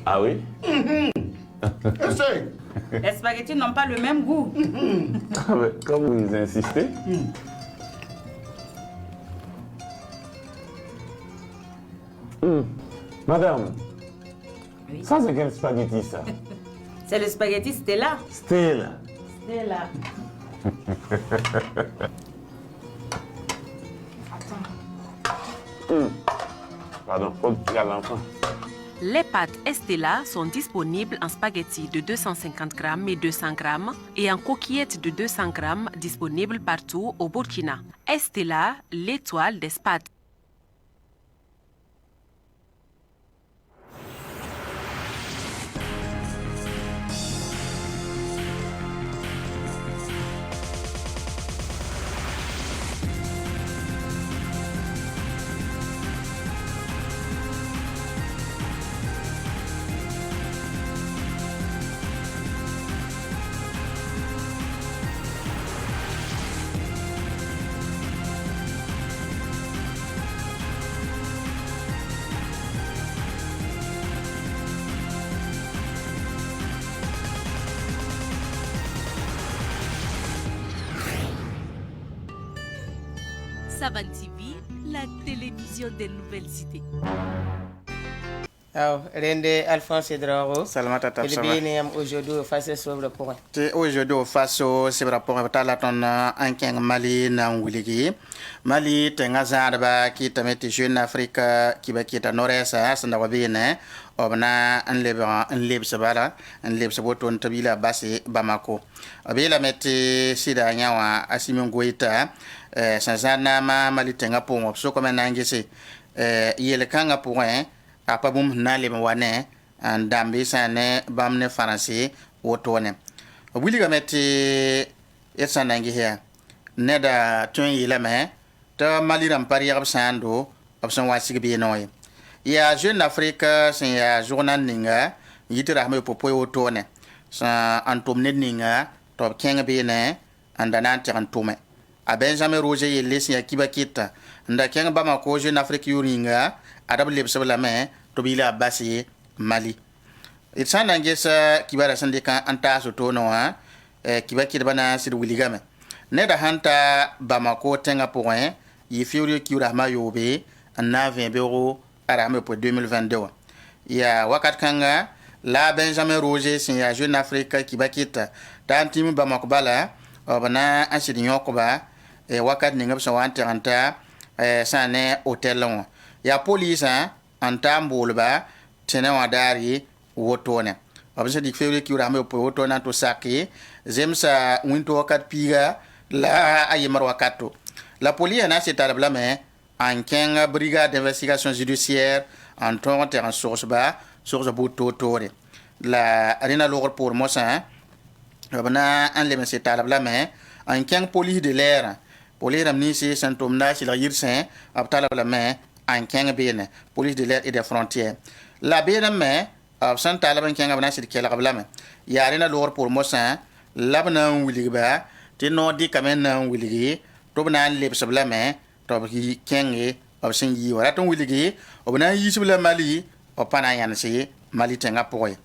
Ah oui? Essaye. Les spaghettis n'ont pas le même goût. Ah ouais, comme vous insistez. Madame, oui. Ça c'est quel spaghetti ça? C'est le spaghetti Stella. Stella. Stella. Pardon, faut dire à l'enfant. Les pâtes Estella sont disponibles en spaghetti de 250 grammes et 200 grammes et en coquillettes de 200 grammes disponibles partout au Burkina. Estella, l'étoile des pâtes. Savan TV, la télévision des nouvelles idées. Alors, Rende Alphonse Droro. Salamata Tap Sava. Aujourd'hui, au face sur le point. Aujourd'hui, au face sur le point, tu as la tonne en Keng Mali na Wuligi. Mali, tenga zarba qui te met jeune Afrique qui va quitter nord-est, ça n'a pas bien, obna un leb sabala, un leb saboton tabila bassi Bamako. Abila mette sida nyawa Asimon Goita, Sanzana Mali tenga pong, so comme un angesi, yele kanga point. Apa bum na le wane and dambi sane bamne français wotone wili gameti etsanangi here neda tun yilame ta maliram pari yab sando opson wasig bi noy ya jeune afrique sin ya journal ninga yitira me popo wotone sa antom ninga to kenga bi ne andana tantome a benjamin roger yelis ya kibakita nda kenga bama ko jeune afrique yuringa adab lebsa la me to bila basi Mali itsan angesa kibara sandika anta so to no ha kibaki bana sir wiligame ne da hanta Bamako tenga point yi fiori kiura ma yobe na 20 euro arame pour 2022 ya wakat kanga la Benjamin Roger sin ya jeune afrique kibakita tantim Bamako bala obana asidi nyokoba wakat ninga so wante anta sane hotel on ya police antambolba tene wadari wotone abisa dik fewre ki urame po wotona to saki zemsa winto wakat piga la ayemar wakato la police na c'est arblame en kenga brigade d'investigation judiciaire en tonte en source ba source boto tore la arena logor pour mosa bana an le se talab la me an keng police de l'air police ram ni si santom na si la yirsen ab talab la me an keng bene police de l'air et des frontières la bene me ab san talab an keng bana si kela kabla me yare na lor pour mosan labna wili ba ti no di kamen na wili to bana le sabla me to bi kenge ab sen yi wala ton wili ob na yi sabla mali o pana yan si mali tenga poy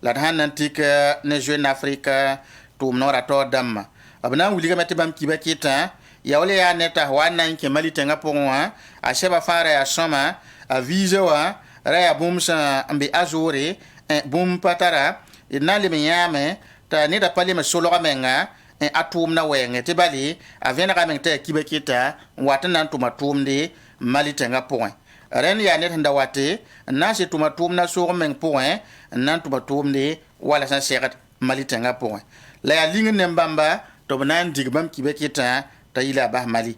la han antique ne jeune afrique tum nora to dam abna wuli ga meti bam kiba kita ya wala ya neta wana nke mali tenga poa a sheba fara ya soma a visa wa ra ya bumsa ambi azuri bum patara inali menyame ta ni da pali me solo ga menga atum na wenge te bali a vena ga mengte kiba kita watana tuma tumdi mali tenga poa ren ya net nda wate na se tuma tum na so meng point nan tuma tum de wala san sekat mali tenga point la ya ling ne mbamba to banan digbam kibe kita ta ila bah mali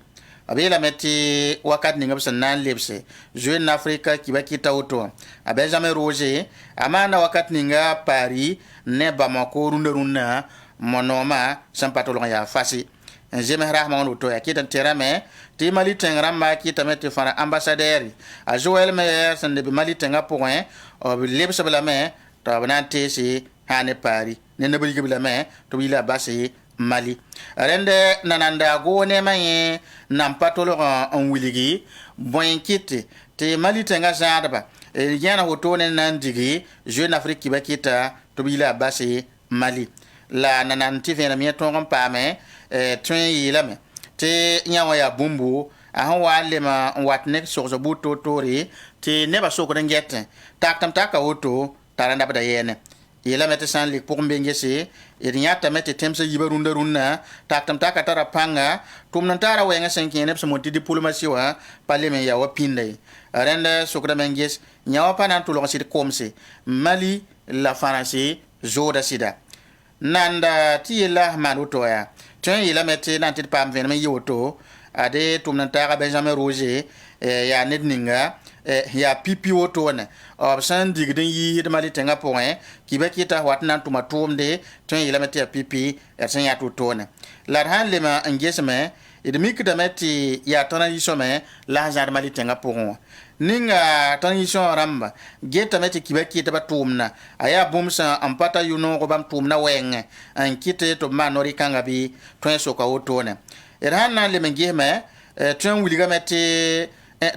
abela meti wakat ni ngabsan nan lebse jeune africa kibe kita auto abe jamais roger amana wakat ni nga paris ne bamako runda monoma san patolo ya fasi jeme rahman auto ya kita terame ti mali tengra ma ki tamete fara ambassadeur a joel meyer san de mali tenga point o leb sabla me to bana tesi hane pari ne ne bali gebla me to wila basi mali rende nananda go ne maye nam patolo on wiligi boin kiti ti mali tenga zadaba e yana hoto ne nan digi jeune afrique ba kita to wila basi mali la nananti fena mi ton pa me twen yila me te nyawa ya bumbu a han wa lema wat nek so so buto tori te ne ba so ko ngette tak tam taka auto taranda bada yene yela mete san lik pour mbengese e nyata mete temse yibarunda runna tak tam taka tara panga tum nan tara wenga senkene so monti diplomatie wa parlement ya wa pinde renda so ko menges nyawa panan to lo sit komse mali la france joda sida nanda ti yela manuto ya tun yela mete nanti pam ven me yoto ade tum nan tara benjamin roger ya net ninga ya pipi woto ne option digden yi de mali tenga point ki be kita wat nan tuma tumde tun yela mete ya pipi sen ya to ne la han le ma engagement et de mik de meti ya transition me la jar mali tenga point ninga transition ramba geta meti ki be kita batumna aya bumsa ampata yuno ko bam tumna wenge an kite to manori kanga bi tun so ka woto ne han nan le mengeme tun wuliga meti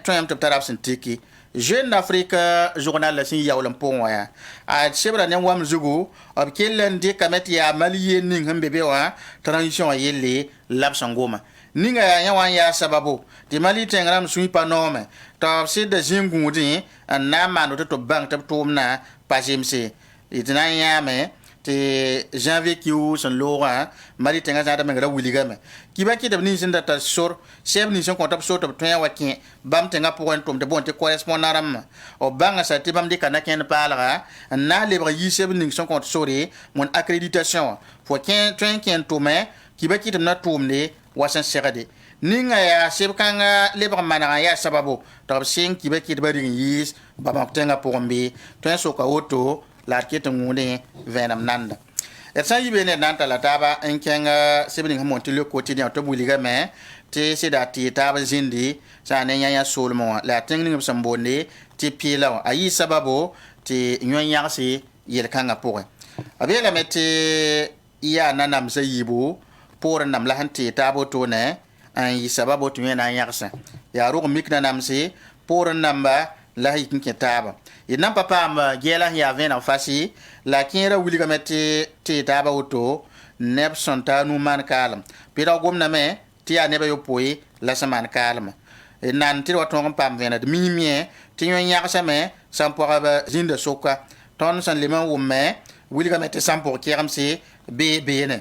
tun to taraf sintiki jeune d'Afrique journal la sin yawlam pon ya a chebra ne wam zugu ob kellen de kameti ya maliye ning hambebe wa transition yelle lapsangoma ninga ya wan ya sababu de mali tengram sui panome to se de jingudi na manu to bank to tumna pajimse itna ya me te janvier ki ou son lora mali tenga zada mengra wuligame kiba ki de ni sinda ta sor chef ni son kontap sor to toya wakin bam tenga point tom de bonte correspondaram o banga sa te bam de kana ken pala na libre yi chef ni son kont sori mon accréditation fo ken train ken to me kiba ki de na tomne wasan serade ninga ya chef kanga libre manara ya sababu to sin kiba ki de bari yis bam tenga pombe to so ka auto la kete ngune venam nanda et sa yibe ne nanta la taba en kenga sebni monti le quotidien to buliga me te sida ti taba zindi sa ne nya solmo la tengni sambonde ti pila ayi sababu ti nyon yarsi yel kanga poe abela mete ya nanam sa yibu por nam la hanti tabo to ne an yi sababu to na yarsa ya ro mikna namsi por namba la hikin ketaba inam papa ma gela ya vena fasi la kinra wuliga meti ti taba auto neb sonta nu man kalam pira gomna me ti ya neba yo poi la saman kalam nan ti waton pam vena de mimie ti nyon yaksa me sampo ba zinda soka ton san liman wumme wuliga meti sampo kiramsi be ne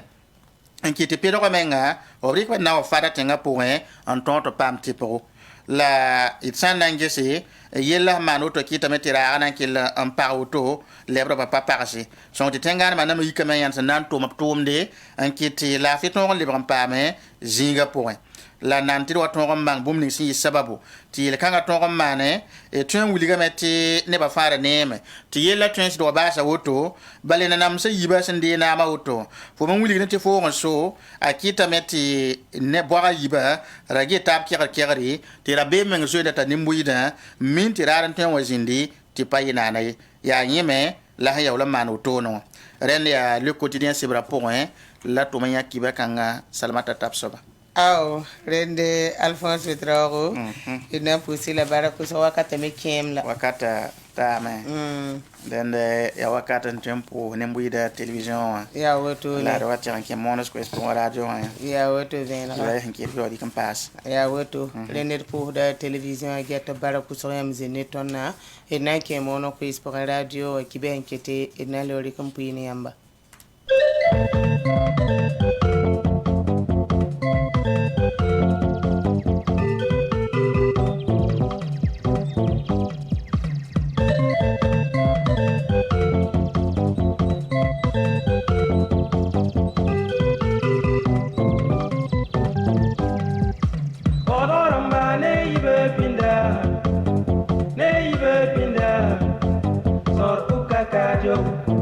enkiti pira ko menga obrik pa na fara tenga point en tonto pam ti pro la itsan nangese yella manu to kita metira anan kil en pauto lebra papa parasi son ti tengana manam yikame yan nan to maptomde en kiti la fiton lebra pame zinga point la nan tɩ d wa tõog n bãng bũmb ning sẽn yɩ sababu tɩ yel-kãngã tõog n maane tõe n wilgame tɩ nebã fãa neeme tɩ yella tõe n sɩd wa baasa woto bale na namsã yiba sẽn dee naamã woto fo me wilg ne tɩ foog n so a kɩtame tɩ ne boagã yiba ra ge taab kegr-kegre tɩ ra bee meng zoeeda t'a nin-bʋɩdã min tɩ raar n tõe n wa zĩndi tɩ pa yɩ naana ye yaa yẽme la sẽn yaool n maan wotoonẽ wã rẽnd yaa le quotidien sɩbrã pʋgẽ la tʋm n yã kiba kãngã salmata tab soaba Aw, rende Alphonse Ouedraogo, il n'a poussé la barre pour sa wakata me kiem la. Wakata tame. Den ya wakata tempo nembuida télévision. Ya woto. La droite en qui monos ko pour radio. Ya woto vena. La en qui di kan passe. Ya woto. Rende pour da télévision geta barre pour sa yam zenetona. Et na qui mono ko pour radio qui ben kete et na lori comme puini yamba. Pinda, sor ukakajo.